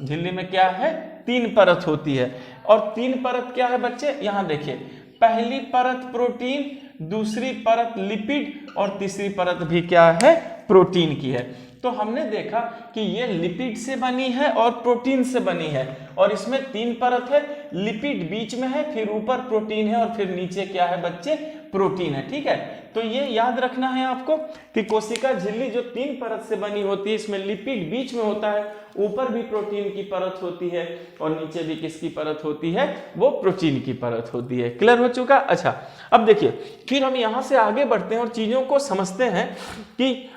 झिल्ली में, क्या है, 3 परत होती है। और 3 परत क्या है बच्चे, यहां देखिए, पहली परत प्रोटीन, दूसरी परत लिपिड और तीसरी परत भी क्या है, प्रोटीन की है। तो हमने देखा कि ये लिपिड से बनी है और प्रोटीन से बनी है, और इसमें 3 परत है, लिपिड बीच में है, फिर ऊपर प्रोटीन है और फिर नीचे क्या है बच्चे, प्रोटीन है। ठीक है, तो ये याद रखना है आपको कि कोशिका झिल्ली जो 3 परत से बनी होती है, इसमें लिपिड बीच में होता है, ऊपर भी प्रोटीन की परत होती है और नीचे भी किसकी परत होती है, वो प्रोटीन की परत होती है। क्लियर हो चुका। अच्छा, अब देखिए फिर हम यहां से आगे बढ़ते हैं और चीजों को समझते हैं कि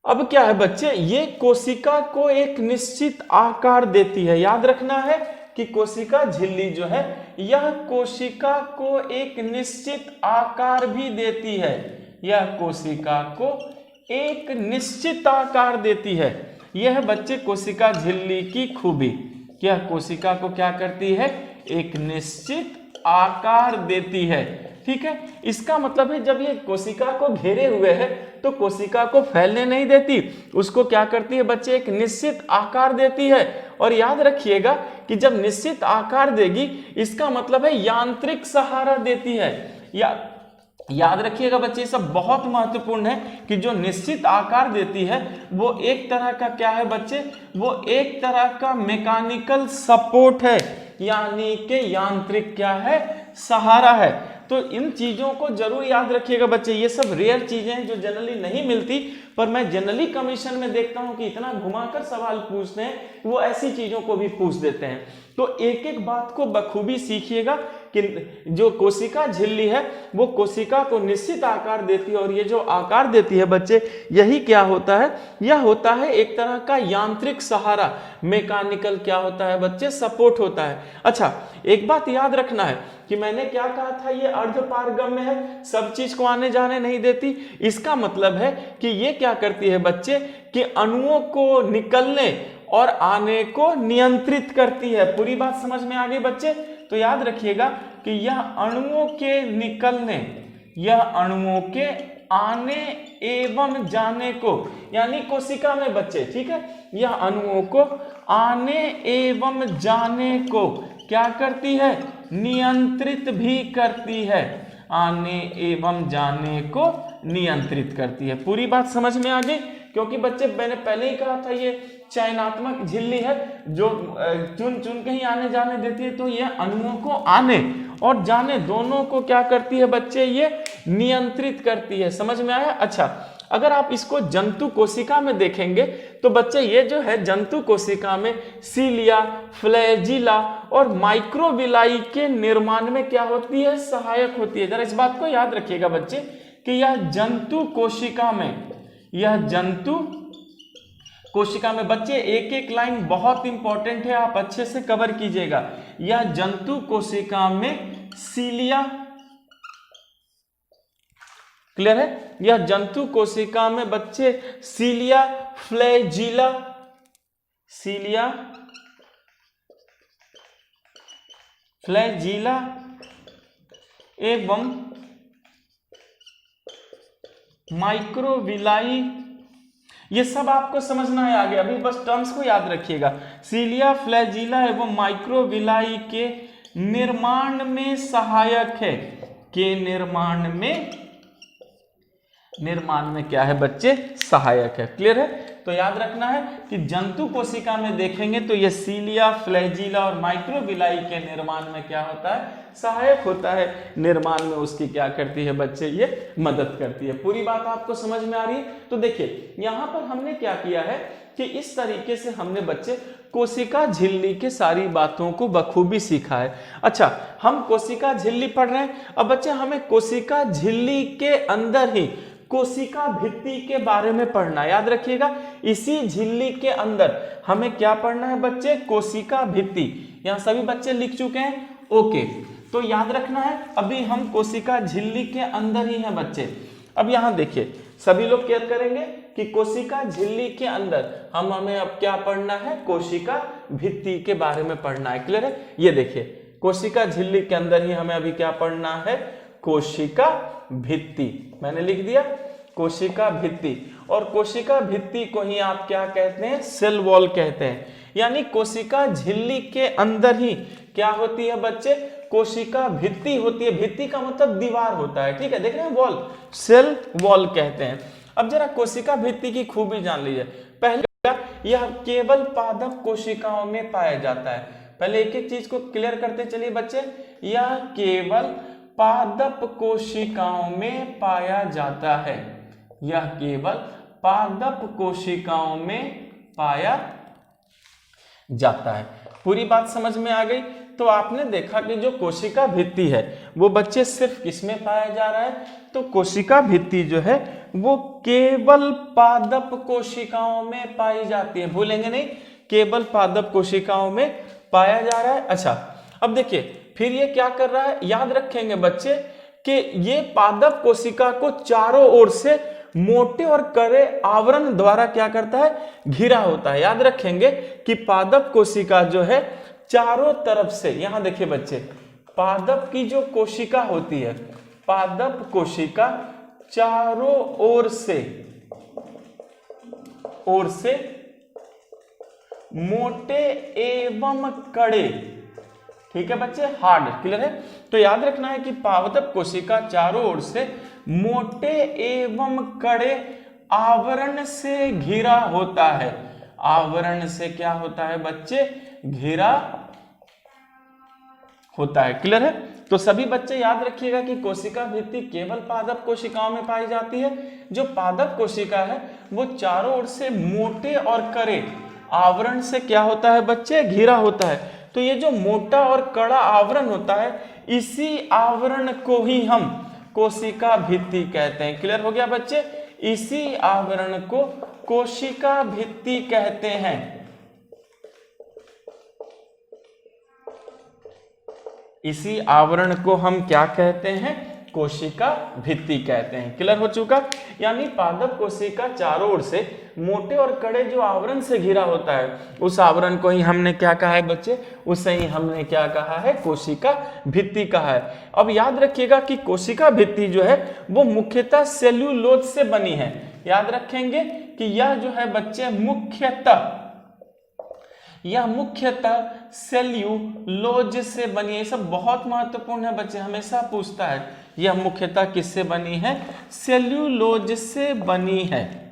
अब क्या है बच्चे, ये कोशिका को एक निश्चित आकार देती है। याद रखना है कि कोशिका झिल्ली जो है, यह कोशिका को एक निश्चित आकार भी देती है। यह कोशिका को एक निश्चित आकार देती है। यह बच्चे कोशिका झिल्ली की खूबी, यह कोशिका को क्या करती है, एक निश्चित आकार देती है। ठीक है, इसका मतलब है जब ये कोशिका को घेरे हुए है तो कोशिका को फैलने नहीं देती, उसको क्या करती है बच्चे, एक निश्चित आकार देती है। और याद रखिएगा कि जब निश्चित आकार देगी, इसका मतलब है यांत्रिक सहारा देती है। याद रखिएगा बच्चे, ये सब बहुत महत्वपूर्ण है कि जो निश्चित आकार देती है वो एक तरह का क्या है बच्चे, वो एक तरह का मैकेनिकल सपोर्ट है, यानी कि यांत्रिक क्या है, सहारा है। तो इन चीजों को जरूर याद रखिएगा बच्चे, ये सब रेयर चीजें हैं जो जनरली नहीं मिलती, पर मैं जनरली कमीशन में देखता हूं कि इतना घुमाकर सवाल पूछते हैं, वो ऐसी चीजों को भी पूछ देते हैं। तो एक एक बात को बखूबी सीखिएगा कि जो कोशिका झिल्ली है वो कोशिका को निश्चित आकार देती है, और ये जो आकार देती है बच्चे, यही क्या होता है, यह होता है एक तरह का यांत्रिक सहारा, मैकेनिकल क्या होता है बच्चे, सपोर्ट होता है। अच्छा, एक बात याद रखना है कि मैंने क्या कहा था, ये अर्धपारगम्य है, सब चीज को आने जाने नहीं देती। इसका मतलब है कि ये क्या करती है बच्चे, कि अणुओं को निकलने और आने को नियंत्रित करती है। पूरी बात समझ में आ गई बच्चे? तो याद रखिएगा कि यह अणुओं के निकलने, यह अणुओं के आने एवं जाने को, यानी कोशिका में बच्चे, ठीक है, यह अणुओं को आने एवं जाने को क्या करती है, नियंत्रित भी करती है, आने एवं जाने को नियंत्रित करती है। पूरी बात समझ में आ गई? क्योंकि बच्चे मैंने पहले ही कहा था ये चयनात्मक झिल्ली है जो चुन चुन के ही आने जाने देती है, तो ये अणुओं को आने और जाने दोनों को क्या करती है बच्चे, ये नियंत्रित करती है। समझ में आया? अच्छा, अगर आप इसको जंतु कोशिका में देखेंगे तो बच्चे ये जो है जंतु कोशिका में सीलिया, फ्लैजिला और माइक्रोविलाई के निर्माण में क्या होती है, सहायक होती है। जरा इस बात को याद रखिएगा बच्चे कि यह जंतु कोशिका में, यह जंतु कोशिका में, बच्चे एक एक लाइन बहुत इंपॉर्टेंट है, आप अच्छे से कवर कीजिएगा। यह जंतु कोशिका में सीलिया, क्लियर है, यह जंतु कोशिका में बच्चे सीलिया, फ्लैजिला, सीलिया, फ्लैजिला एवं माइक्रोविलाई, ये सब आपको समझना है आगे, अभी बस टर्म्स को याद रखिएगा। सीलिया, फ्लैजिला एवं माइक्रोविलाई के निर्माण में सहायक है, के निर्माण में क्या है बच्चे, सहायक है। क्लियर है? तो याद रखना है कि जंतु कोशिका में देखेंगे तो ये सीलिया, फ्लैजिला और माइक्रोविलाई के निर्माण में क्या होता है, सहायक होता है, निर्माण में उसकी क्या करती है बच्चे, ये मदद करती है। पूरी बात आपको समझ में आ रही है? तो देखिए यहां पर हमने क्या किया है कि इस तरीके से हमने बच्चे कोशिका झिल्ली के सारी बातों को बखूबी सीखा है। अच्छा, हम कोशिका झिल्ली पढ़ रहे हैं, अब बच्चे हमें कोशिका झिल्ली के अंदर ही कोशिका भित्ति के बारे में पढ़ना। याद रखिएगा, इसी झिल्ली के अंदर हमें क्या पढ़ना है बच्चे, कोशिका भित्ति। यहां सभी बच्चे लिख चुके हैं? ओके, तो याद रखना है अभी हम कोशिका झिल्ली के अंदर ही हैं बच्चे। अब यहां देखिए सभी लोग क्या करेंगे कि कोशिका झिल्ली के अंदर हमें अब क्या पढ़ना है, कोशिका भित्ति के बारे में पढ़ना है। क्लियर है? ये देखिए कोशिका झिल्ली के अंदर ही हमें अभी क्या पढ़ना है, कोशिका भित्ति। मैंने लिख दिया कोशिका भित्ति, और कोशिका भित्ति को ही आप क्या कहते हैं, सेल वॉल कहते हैं। यानी कोशिका झिल्ली के अंदर ही क्या होती है बच्चे, कोशिका भित्ति होती है। भित्ति का मतलब दीवार होता है, ठीक है, देख रहे हैं, वॉल, सेल वॉल कहते हैं। अब जरा कोशिका भित्ति की खूबी जान लीजिए। पहले यह केवल पादप कोशिकाओं में पाया जाता है। पहले एक एक चीज को क्लियर करते चलिए बच्चे। यह केवल पादप कोशिकाओं में पाया जाता है, यह केवल पादप कोशिकाओं में पाया जाता है। पूरी बात समझ में आ गई? तो आपने देखा कि जो कोशिका भित्ति है वो बच्चे सिर्फ किसमें पाया जा रहा है, तो कोशिका भित्ति जो है वो केवल पादप कोशिकाओं में पाई जाती है। भूलेंगे नहीं, केवल पादप कोशिकाओं में पाया जा रहा है। अच्छा, अब देखिए फिर ये क्या कर रहा है, याद रखेंगे बच्चे कि ये पादप कोशिका को चारों ओर से मोटे और कड़े आवरण द्वारा क्या करता है, घिरा होता है। याद रखेंगे कि पादप कोशिका जो है चारों तरफ से, यहां देखिए बच्चे, पादप की जो कोशिका होती है, पादप कोशिका चारों ओर से मोटे एवं कड़े, ठीक है बच्चे, हार्ड। क्लियर है? तो याद रखना है कि पादप कोशिका चारों ओर से मोटे एवं कड़े आवरण से घिरा होता है। आवरण से क्या होता है बच्चे, घिरा होता है। क्लियर है? तो सभी बच्चे याद रखिएगा कि कोशिका भित्ति केवल पादप कोशिकाओं में पाई जाती है। जो पादप कोशिका है वो चारों ओर से मोटे और कड़े आवरण से क्या होता है बच्चे, घिरा होता है। तो ये जो मोटा और कड़ा आवरण होता है, इसी आवरण को ही हम कोशिका भित्ति कहते हैं। क्लियर हो गया बच्चे? इसी आवरण को कोशिका भित्ति कहते हैं। इसी आवरण को हम क्या कहते हैं? कोशिका भित्ति कहते हैं। क्लियर हो चुका? यानी पादप कोशिका चारों ओर से मोटे और कड़े जो आवरण से घिरा होता है, उस आवरण को ही हमने क्या कहा है बच्चे? उसे ही हमने क्या कहा है? कोशिका भित्ति कहा है। अब याद रखिएगा कि कोशिका भित्ति जो है वो मुख्यतः सेल्यूलोज से बनी है। याद रखेंगे कि यह जो है बच्चे मुख्यतः सेल्यूलोज से बनी है। ये सब बहुत महत्वपूर्ण है बच्चे, हमेशा पूछता है। यह मुख्यतः किससे बनी है? सेल्यूलोज से बनी है।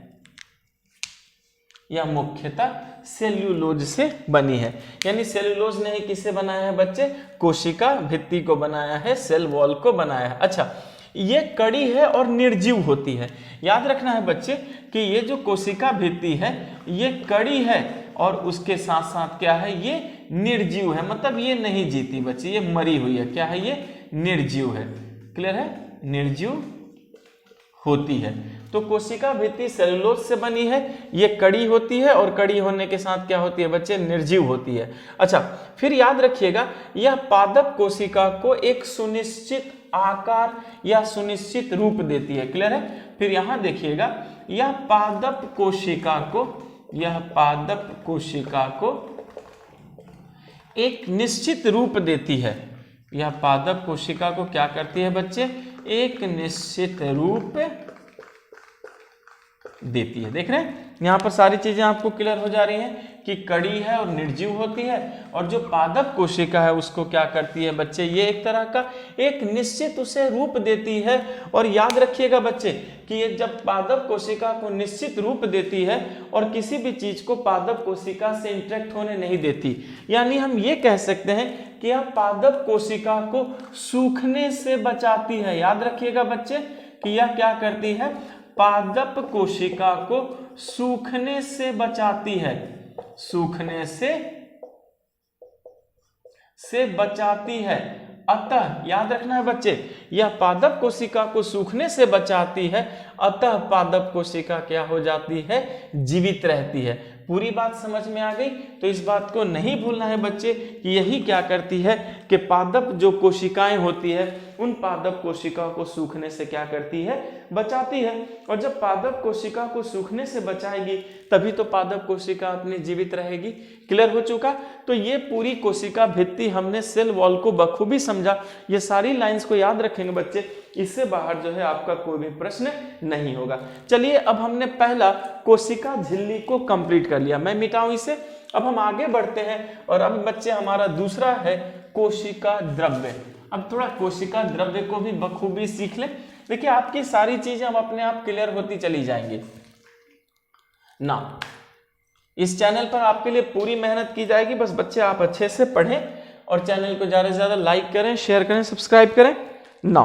यह मुख्यतः सेल्यूलोज से बनी है। यानी सेल्यूलोज ने ही किसे बनाया है बच्चे? कोशिका भित्ति को बनाया है, सेल वॉल को बनाया है। अच्छा, ये कड़ी है और निर्जीव होती है। याद रखना है बच्चे कि ये जो कोशिका भित्ति है ये कड़ी है और उसके साथ साथ क्या है? ये निर्जीव है, मतलब ये नहीं जीती बच्चे, ये मरी हुई है। क्या है? ये निर्जीव है। क्लियर है? निर्जीव होती है। तो कोशिका भित्ति सेलुलोज से बनी है, ये कड़ी होती है और कड़ी होने के साथ क्या होती है बच्चे? निर्जीव होती है। अच्छा, फिर याद रखिएगा यह पादप कोशिका को एक सुनिश्चित आकार या सुनिश्चित रूप देती है। क्लियर है? फिर यहां देखिएगा यह पादप कोशिका को एक निश्चित रूप देती है। यह पादप कोशिका को क्या करती है बच्चे? एक निश्चित रूप देती है। देख रहे हैं यहाँ पर सारी चीजें आपको क्लियर हो जा रही हैं कि कड़ी है और निर्जीव होती है, और जो पादप कोशिका है उसको क्या करती है बच्चे? ये एक तरह का एक निश्चित उसे रूप देती है। और याद रखिएगा बच्चे कि ये जब पादप कोशिका को निश्चित रूप देती है और किसी भी चीज को पादप कोशिका से इंटरेक्ट होने नहीं देती, यानी हम ये कह सकते हैं कि यह पादप कोशिका को सूखने से बचाती है। याद रखिएगा बच्चे कि यह क्या करती है? पादप कोशिका को सूखने से बचाती है, सूखने से बचाती है। अतः याद रखना है बच्चे, यह पादप कोशिका को सूखने से बचाती है, अतः पादप कोशिका क्या हो जाती है? जीवित रहती है। पूरी बात समझ में आ गई? तो इस बात को नहीं भूलना है बच्चे कि यही क्या करती है कि पादप जो कोशिकाएं होती है उन पादप कोशिकाओं को सूखने से क्या करती है? बचाती है। और जब पादप कोशिका को सूखने से बचाएगी तभी तो पादप कोशिका अपनी जीवित रहेगी। क्लियर हो चुका? तो ये पूरी कोशिका भित्ति हमने सेल वॉल को बखूबी समझा। ये सारी लाइंस को याद रखेंगे बच्चे, इससे बाहर जो है आपका कोई भी प्रश्न नहीं होगा। चलिए अब हमने पहला कोशिका झिल्ली को कंप्लीट कर लिया, मैं मिटाऊं इसे। अब हम आगे बढ़ते हैं और अब बच्चे हमारा दूसरा है कोशिका द्रव्य। अब थोड़ा कोशिका द्रव्य को भी बखूबी सीख लें। देखिए आपकी सारी चीजें अब अपने आप क्लियर होती चली जाएंगी ना। इस चैनल पर आपके लिए पूरी मेहनत की जाएगी, बस बच्चे आप अच्छे से पढ़ें और चैनल को ज्यादा से ज्यादा लाइक करें, शेयर करें, सब्सक्राइब करें ना।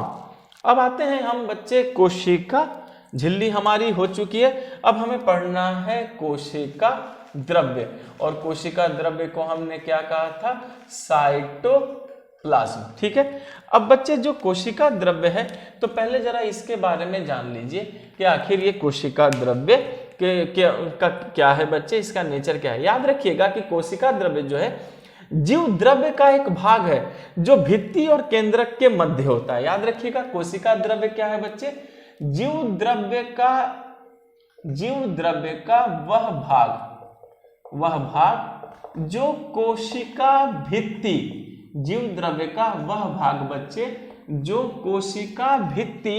अब आते हैं हम बच्चे, कोशिका झिल्ली हमारी हो चुकी है, अब हमें पढ़ना है कोशिका द्रव्य। और कोशिका द्रव्य को हमने क्या कहा था? साइटोप्लाज्म। ठीक है, अब बच्चे जो कोशिका द्रव्य है तो पहले जरा इसके बारे में जान लीजिए कि आखिर ये कोशिका द्रव्य क्या है बच्चे, इसका नेचर क्या है। याद रखिएगा कि कोशिका द्रव्य जो है जीव द्रव्य का एक भाग है जो भित्ति और केंद्रक के मध्य होता है। याद रखिएगा कोशिका द्रव्य क्या है बच्चे? जीव द्रव्य का वह भाग जो कोशिका भित्ति, जीव द्रव्य का वह भाग बच्चे जो कोशिका भित्ति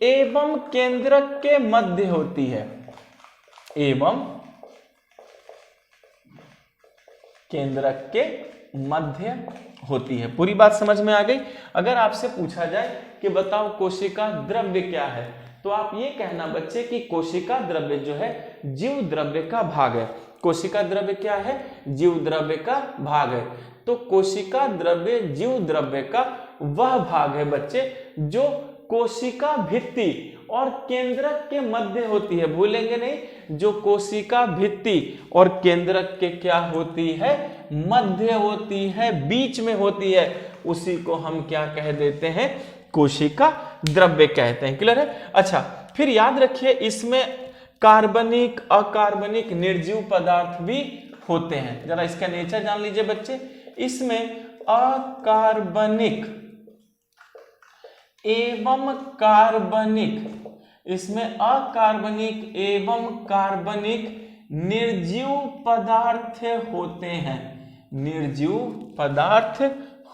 एवं केंद्रक के मध्य होती है, एवं केंद्रक के मध्य होती है। पूरी बात समझ में आ गई? अगर आपसे पूछा जाए कि बताओ कोशिका द्रव्य क्या है, तो आप ये कहना बच्चे कि कोशिका द्रव्य जो है जीव द्रव्य का भाग है। कोशिका द्रव्य क्या है? जीव द्रव्य का भाग है। तो कोशिका द्रव्य जीव द्रव्य का वह भाग है बच्चे जो कोशिका भित्ति और केंद्रक के मध्य होती है। भूलेंगे नहीं, जो कोशिका भित्ति और केंद्रक के क्या होती है, मध्य होती है, बीच में होती है, उसी को हम क्या कह देते हैं, कोशिका द्रव्य कहते हैं। क्लियर है। अच्छा, फिर याद रखिए इसमें कार्बनिक अकार्बनिक निर्जीव पदार्थ भी होते हैं। जरा इसका नेचर जान लीजिए बच्चे। इसमें अकार्बनिक एवं कार्बनिक, इसमें अकार्बनिक एवं कार्बनिक निर्जीव पदार्थ होते हैं, निर्जीव पदार्थ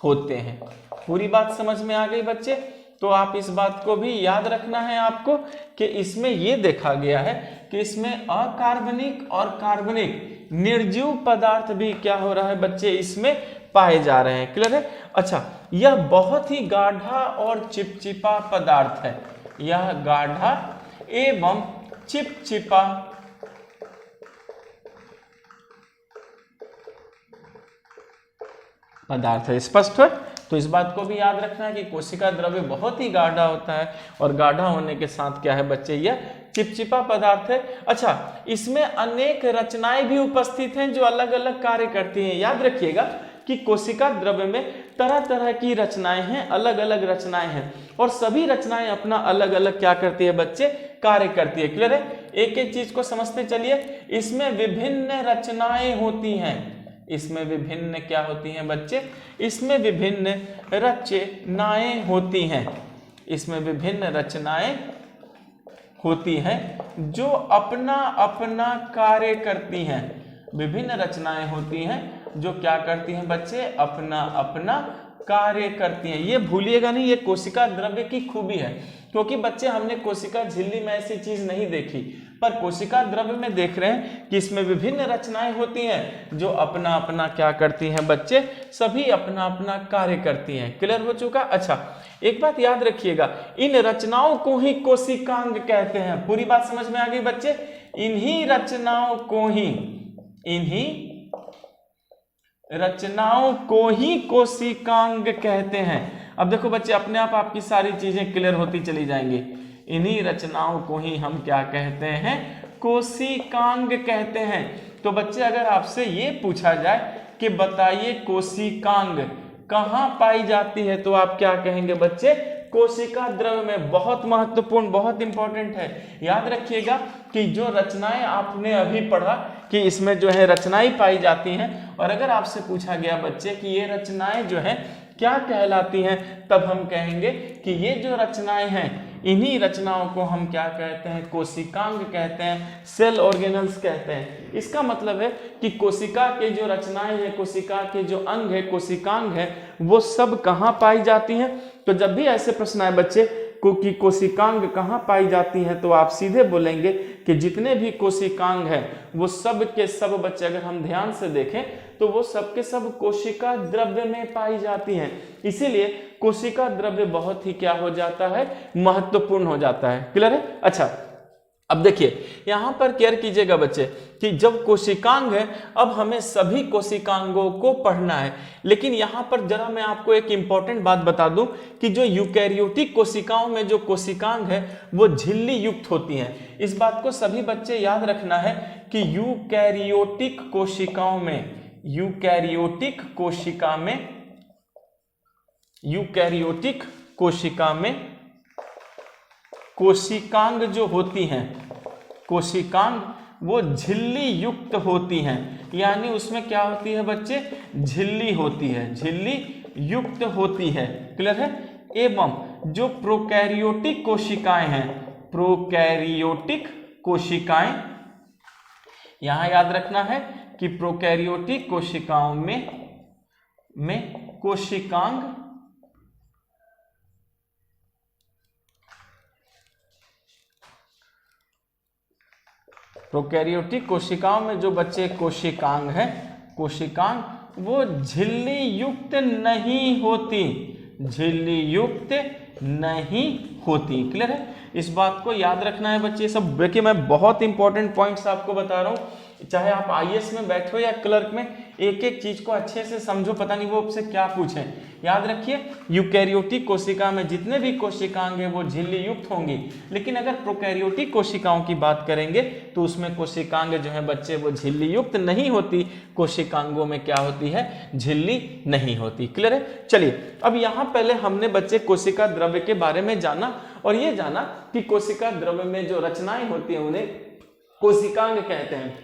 होते हैं। पूरी बात समझ में आ गई बच्चे। तो आप इस बात को भी याद रखना है आपको कि इसमें यह देखा गया है कि इसमें अकार्बनिक और कार्बनिक निर्जीव पदार्थ भी क्या हो रहा है बच्चे, इसमें पाए जा रहे हैं। क्लियर है। अच्छा, यह बहुत ही गाढ़ा और चिपचिपा पदार्थ है, यह गाढ़ा एवं चिपचिपा पदार्थ है। स्पष्ट है। तो इस बात को भी याद रखना है कि कोशिका द्रव्य बहुत ही गाढ़ा होता है और गाढ़ा होने के साथ क्या है बच्चे, यह चिपचिपा पदार्थ है। अच्छा, इसमें अनेक रचनाएं भी उपस्थित हैं जो अलग अलग कार्य करती हैं। याद रखिएगा कि कोशिका द्रव्य में तरह तरह की रचनाएं हैं, अलग अलग रचनाएं हैं, और सभी रचनाएं अपना अलग अलग क्या करती है बच्चे, कार्य करती है। क्लियर है। एक एक चीज को समझते चलिए। इसमें विभिन्न रचनाएं होती हैं, इसमें विभिन्न क्या होती हैं बच्चे, इसमें विभिन्न रचनाएं होती हैं, इसमें विभिन्न रचनाएं होती हैं जो अपना अपना कार्य करती हैं। विभिन्न रचनाएं होती हैं जो क्या करती हैं बच्चे, अपना अपना कार्य करती हैं। ये भूलिएगा नहीं, ये कोशिका द्रव्य की खूबी है, क्योंकि बच्चे हमने कोशिका झिल्ली में ऐसी चीज नहीं देखी, पर कोशिका द्रव्य में देख रहे हैं कि इसमें विभिन्न रचनाएं होती हैं जो अपना अपना क्या करती हैं बच्चे, सभी अपना अपना कार्य करती हैं। क्लियर हो चुका। अच्छा, एक बात याद रखिएगा, इन रचनाओं को ही कोशिकांग कहते हैं। पूरी बात समझ में आ गई बच्चे। इन्हीं रचनाओं को ही, इन्हीं रचनाओं को ही कोशिकांग कहते हैं। अब देखो बच्चे, अपने आप आपकी सारी चीजें क्लियर होती चली जाएंगी। इन्हीं रचनाओं को ही हम क्या कहते हैं, कोशिकांग कहते हैं। तो बच्चे, अगर आपसे ये पूछा जाए कि बताइए कोशिकांग कहाँ पाई जाती है, तो आप क्या कहेंगे बच्चे, कोशिका द्रव्य में। बहुत महत्वपूर्ण, बहुत इंपॉर्टेंट है। याद रखिएगा कि जो रचनाएं आपने अभी पढ़ा कि इसमें जो है रचनाएं पाई जाती हैं, और अगर आपसे पूछा गया बच्चे कि ये रचनाएं जो हैं क्या कहलाती हैं, तब हम कहेंगे कि ये जो रचनाएं हैं, इन्हीं रचनाओं को हम क्या कहते हैं, कोशिकांग कहते हैं, सेल ऑर्गेनल्स कहते हैं। इसका मतलब है कि कोशिका के जो रचनाएं हैं, कोशिका के जो अंग है, कोशिकांग है, वो सब कहाँ पाई जाती हैं। तो जब भी ऐसे प्रश्न आए बच्चे कि कोशिकांग कहाँ पाई जाती है, तो आप सीधे बोलेंगे कि जितने भी कोशिकांग हैं वो सब के सब बच्चे, अगर हम ध्यान से देखें तो वो सब के सब कोशिका द्रव्य में पाई जाती हैं। इसीलिए कोशिका द्रव्य बहुत ही क्या हो जाता है, महत्वपूर्ण हो जाता है। क्लियर है। अच्छा, अब देखिए यहां पर केयर कीजिएगा बच्चे कि जब कोशिकांग है, अब हमें सभी कोशिकांगों को पढ़ना है। लेकिन यहां पर जरा मैं आपको एक इंपॉर्टेंट बात बता दूं कि जो यूकैरियोटिक कोशिकाओं में जो कोशिकांग है वो झिल्ली युक्त होती हैं। इस बात को सभी बच्चे याद रखना है कि यूकैरियोटिक कोशिकाओं में, यूकैरियोटिक कोशिका में, यूकैरियोटिक कोशिका में कोशिकांग जो होती हैं, कोशिकांग वो झिल्ली युक्त होती हैं। यानी उसमें क्या होती है बच्चे, झिल्ली होती है, झिल्ली युक्त होती है। क्लियर है। एवं जो प्रोकैरियोटिक कोशिकाएं हैं, प्रोकैरियोटिक कोशिकाएं, यहां याद रखना है कि प्रोकैरियोटिक कोशिकाओं में कोशिकांग प्रोकैरियोटिक कोशिकाओं में जो बच्चे कोशिकांग हैं, कोशिकांग वो झिल्ली युक्त नहीं होती, झिल्ली युक्त नहीं होती। क्लियर है। इस बात को याद रखना है बच्चे। सब देखिए मैं बहुत इंपॉर्टेंट पॉइंट्स आपको बता रहा हूँ, चाहे आप आईएएस में बैठो या क्लर्क में, एक एक चीज को अच्छे से समझो, पता नहीं वो आपसे क्या पूछे। याद रखिए यूकैरियोटिक कोशिका में जितने भी कोशिकांग है वो झिल्ली युक्त होंगी, लेकिन अगर प्रोकैरियोटिक कोशिकाओं की बात करेंगे तो उसमें कोशिकांग जो है बच्चे वो झिल्ली युक्त नहीं होती, कोशिकांगों में क्या होती है, झिल्ली नहीं होती। क्लियर है? चलिए अब यहाँ पहले हमने बच्चे कोशिका द्रव्य के बारे में जाना और ये जाना कि कोशिका द्रव्य में जो रचनाएं होती हैं उन्हें कोशिकांग कहते हैं।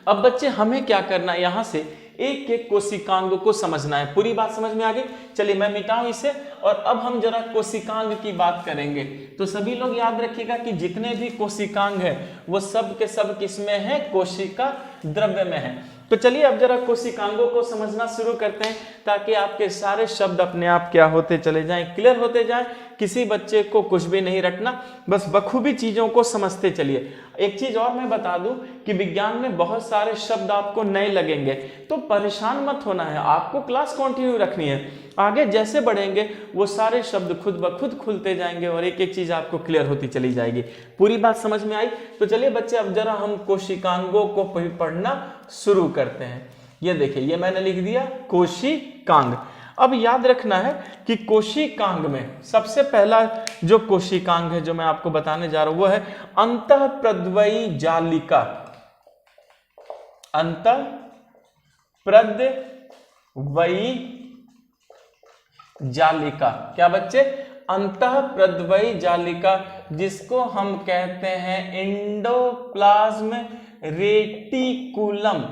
अब बच्चे हमें क्या करना है, यहां से एक एक कोशिकांग को समझना है। पूरी बात समझ में आ गई? चलिए मैं मिटाऊं इसे और अब हम जरा कोशिकांग की बात करेंगे। तो सभी लोग याद रखिएगा कि जितने भी कोशिकांग है वो सब के सब किसमें है, कोशिका द्रव्य में है। तो चलिए अब जरा कोशिकांगों को समझना शुरू करते हैं ताकि आपके सारे शब्द अपने आप क्या होते चले जाएं, क्लियर होते जाएं। किसी बच्चे को कुछ भी नहीं रटना, बस बखूबी चीजों को समझते चलिए। एक चीज और मैं बता दूं कि विज्ञान में बहुत सारे शब्द आपको नए लगेंगे, तो परेशान मत होना है, आपको क्लास कंटिन्यू रखनी है। आगे जैसे बढ़ेंगे वो सारे शब्द खुद ब खुद खुलते जाएंगे और एक एक चीज आपको क्लियर होती चली जाएगी। पूरी बात समझ में आई? तो चलिए बच्चे अब जरा हम कोशिकांगों को पढ़ना शुरू करते हैं। ये देखिए, ये मैंने लिख दिया कोशिकांग। अब याद रखना है कि कोशिकांग में सबसे पहला जो कोशिकांग है जो मैं आपको बताने जा रहा हूं वो है अंतःप्रद्रव्यी जालिका। अंतःप्रद्रव्यी जालिका क्या बच्चे? अंतःप्रद्रव्यी जालिका, जिसको हम कहते हैं एंडोप्लाज्म रेटिकुलम।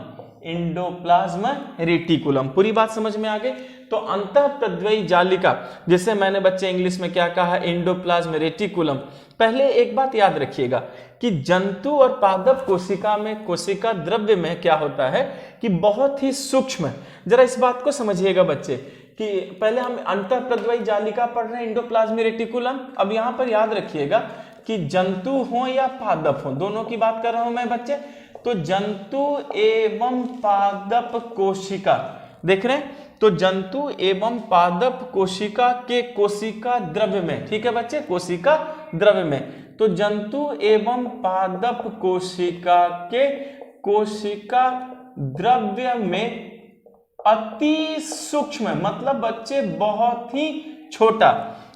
Endoplasm reticulum. पूरी बात समझ में आ गई? तो अंतःप्रद्रव्यी जालिका, जैसे मैंने बच्चे इंग्लिश में क्या कहा, एंडोप्लाज्म रेटिकुलम। पहले एक बात याद रखिएगा कि जंतु और पादप कोशिका में, कोशिका द्रव्य में क्या होता है कि बहुत ही सूक्ष्म, जरा इस बात को समझिएगा बच्चे कि पहले हम अंतःप्रद्रव्यी जालिका पढ़ रहे हैं, एंडोप्लाज्म रेटिकुलम। अब यहां पर याद रखिएगा कि जंतु हो या पादप हो, दोनों की बात कर रहा हूं मैं बच्चे। तो जंतु एवं पादप कोशिका, देख रहे हैं? तो जंतु एवं पादप कोशिका के कोशिका द्रव्य में, ठीक है बच्चे, कोशिका द्रव्य में। तो जंतु एवं पादप कोशिका के कोशिका द्रव्य में अति सूक्ष्म, मतलब बच्चे बहुत ही छोटा।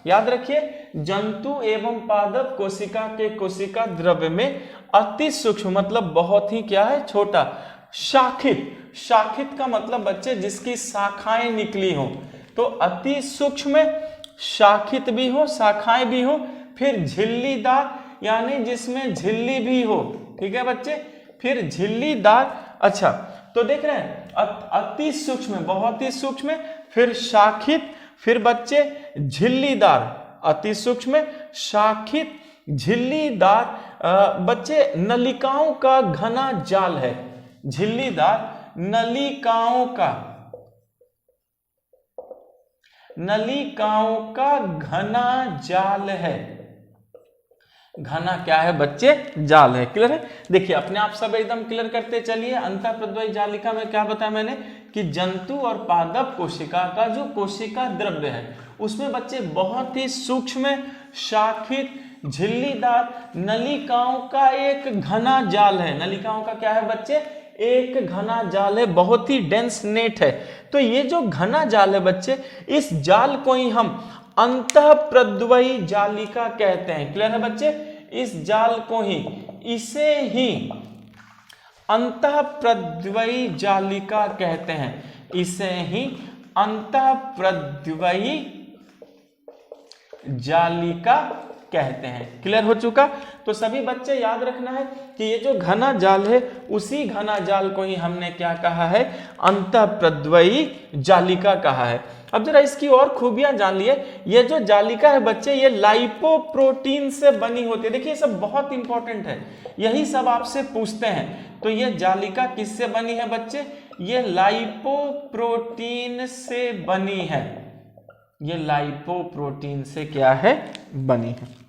याद रखिए, जंतु एवं पादप कोशिका के कोशिका द्रव्य में अति सूक्ष्म मतलब बहुत ही क्या है, छोटा। शाखित, शाखित का मतलब बच्चे जिसकी शाखाएं निकली हो, तो अति सूक्ष्म, शाखित भी हो, शाखाएं भी हो, फिर झिल्लीदार यानी जिसमें झिल्ली भी हो, ठीक है बच्चे, फिर झिल्लीदार। अच्छा तो देख रहे हैं अति सूक्ष्म, बहुत ही सूक्ष्म, फिर शाखित, फिर बच्चे झिल्लीदार, अति सूक्ष्म, शाखित, झिल्लीदार। बच्चे नलिकाओं का घना जाल है, झिल्लीदार नलिकाओं का, नलिकाओं का घना जाल है। घना क्या है बच्चे? जाल है। क्लियर है? देखिए अपने आप सब एकदम क्लियर करते चलिए। अंतःप्रद्रव्यी जालिका में क्या बताया मैंने कि जंतु और पादप कोशिका का जो कोशिका द्रव्य है उसमें बच्चे बहुत ही सूक्ष्म, शाखित, झिल्लीदार नलिकाओं का एक घना जाल है। नलिकाओं का क्या है बच्चे? एक घना जाल है, बहुत ही डेंस नेट है। तो ये जो घना जाल है बच्चे, इस जाल को ही हम अंतःप्रद्रव्यी जालिका कहते हैं। क्लियर है बच्चे? इस जाल को ही, इसे ही अंतःप्रद्रव्यी जालिका कहते हैं, इसे ही अंतःप्रद्रव्यी जालिका कहते हैं। क्लियर हो चुका? तो सभी बच्चे याद रखना है कि ये जो घना जाल है उसी घना जाल को ही हमने क्या कहा है? अंतःप्रद्रव्यी जालिका कहा है। अब जरा इसकी और खूबियां जान लिए। ये जो जालिका है बच्चे, ये लाइपोप्रोटीन से बनी होती है। देखिए सब बहुत इंपॉर्टेंट है, यही सब आपसे पूछते हैं। तो ये जालिका किससे बनी है बच्चे? ये लाइपोप्रोटीन से बनी है। ये लाइपोप्रोटीन से क्या है? बनी है।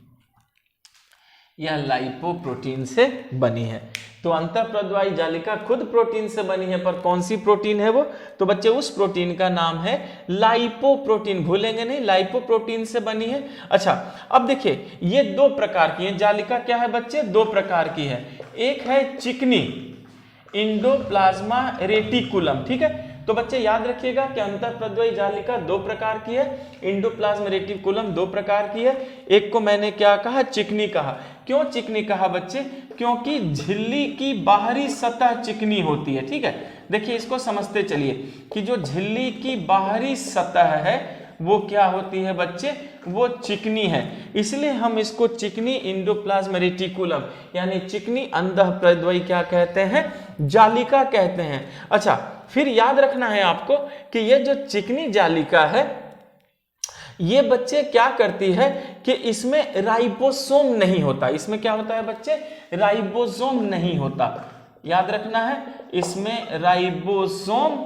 यह लाइपोप्रोटीन से बनी है। तो अंतःप्रद्वायी जालिका खुद प्रोटीन से बनी है, पर कौन सी प्रोटीन है वो? तो बच्चे उस प्रोटीन का नाम है लाइपोप्रोटीन, भूलेंगे नहीं, लाइपोप्रोटीन से बनी है। अच्छा, अब देखिए ये दो प्रकार की है जालिका, क्या है बच्चे? दो प्रकार की है। एक है चिकनी, इंडोप्लाज्मा रेटिकुलम, ठीक है। तो बच्चे याद रखिएगा कि अंतःप्रद्वायी जालिका दो प्रकार की है, इंडोप्लाज्म रेटिकुलम दो प्रकार की है। एक को मैंने क्या कहा? चिकनी कहा। क्यों चिकनी कहा बच्चे? क्योंकि झिल्ली की बाहरी सतह चिकनी होती है, ठीक है। देखिए इसको समझते चलिए कि जो झिल्ली की बाहरी सतह है वो क्या होती है बच्चे? वो चिकनी है, इसलिए हम इसको चिकनी इंडोप्लाज्म रेटिकुलम यानी चिकनी अंतःप्रद्वायी क्या कहते हैं? जालिका कहते हैं। अच्छा, फिर याद रखना है आपको कि ये जो चिकनी जालिका है ये बच्चे क्या करती है कि इसमें राइबोसोम नहीं होता। इसमें क्या होता है बच्चे? राइबोसोम नहीं होता। याद रखना है, इसमें राइबोसोम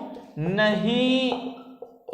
नहीं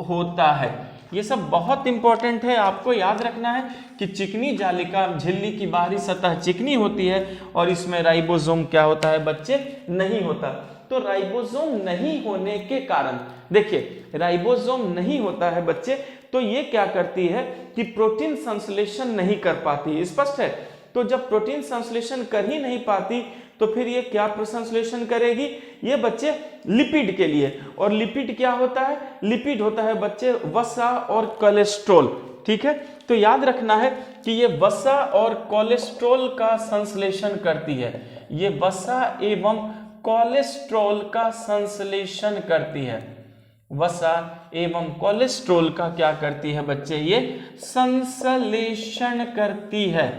होता है। ये सब बहुत इंपॉर्टेंट है, आपको याद रखना है कि चिकनी जालिका, झिल्ली की बाहरी सतह चिकनी होती है और इसमें राइबोसोम क्या होता है बच्चे? नहीं होता। तो राइबोसोम नहीं होने के कारण, देखिए राइबोसोम नहीं होता है बच्चे, तो ये क्या करती है कि प्रोटीन संश्लेषण नहीं कर पाती। स्पष्ट है? तो जब प्रोटीन संश्लेषण कर ही नहीं पाती तो फिर ये क्या संश्लेषण करेगी? ये बच्चे लिपिड के लिए। और लिपिड क्या होता है? लिपिड होता है बच्चे वसा और कोलेस्ट्रॉल, ठीक है। तो याद रखना है कि ये वसा और कोलेस्ट्रॉल का संश्लेषण करती है। ये वसा एवं कोलेस्ट्रॉल का संश्लेषण करती है। वसा एवं कोलेस्ट्रॉल का क्या करती है बच्चे? ये संश्लेषण करती है,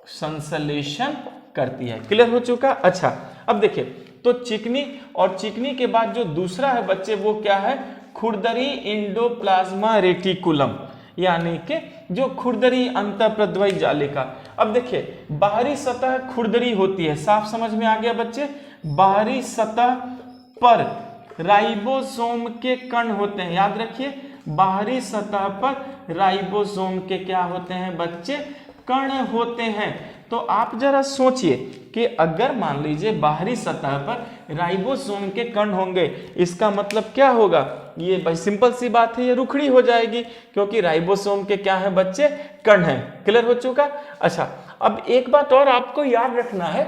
संश्लेषण करती है। क्लियर हो चुका? अच्छा, अब देखिए तो चिकनी और चिकनी के बाद जो दूसरा है बच्चे वो क्या है? खुरदरी इंडोप्लाज्मा रेटिकुलम, यानी कि जो खुरदरी अंतःप्रद्वायी जालिका। अब देखिए बाहरी सतह खुरदरी होती है, साफ समझ में आ गया बच्चे? बाहरी सतह पर राइबोसोम के कण होते हैं। याद रखिए बाहरी सतह पर राइबोसोम के क्या होते हैं बच्चे? कण होते हैं। तो आप जरा सोचिए कि अगर मान लीजिए बाहरी सतह पर राइबोसोम के कण होंगे, इसका मतलब क्या होगा? ये भाई सिंपल सी बात है, ये रुखड़ी हो जाएगी क्योंकि राइबोसोम के क्या है बच्चे? कण है। क्लियर हो चुका? अच्छा, अब एक बात और आपको याद रखना है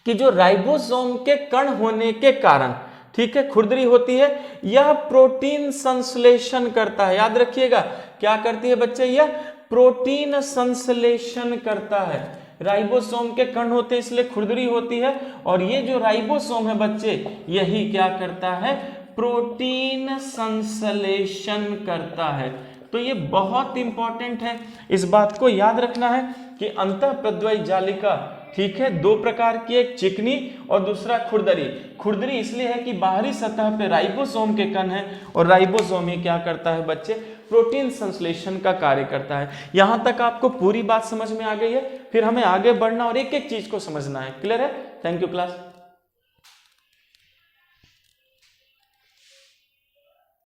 कि जो राइबोसोम के कण होने के कारण, ठीक है, खुरदरी होती है, यह प्रोटीन संश्लेषण करता है। याद रखिएगा क्या करती है बच्चे? यह प्रोटीन संश्लेषण करता है। राइबोसोम के कण होते हैं इसलिए खुरदरी होती है, और ये जो राइबोसोम है बच्चे यही क्या करता है? प्रोटीन संश्लेषण करता है। तो ये बहुत इंपॉर्टेंट है, इस बात को याद रखना है कि अंतःप्रद्वायी जालिका, ठीक है, दो प्रकार की, एक चिकनी और दूसरा खुरदरी। खुरदरी इसलिए है कि बाहरी सतह पे राइबोसोम के कण है और राइबोसोम ये क्या करता है बच्चे? प्रोटीन संश्लेषण का कार्य करता है। यहां तक आपको पूरी बात समझ में आ गई है? फिर हमें आगे बढ़ना और एक एक चीज को समझना है। क्लियर है? Thank you class.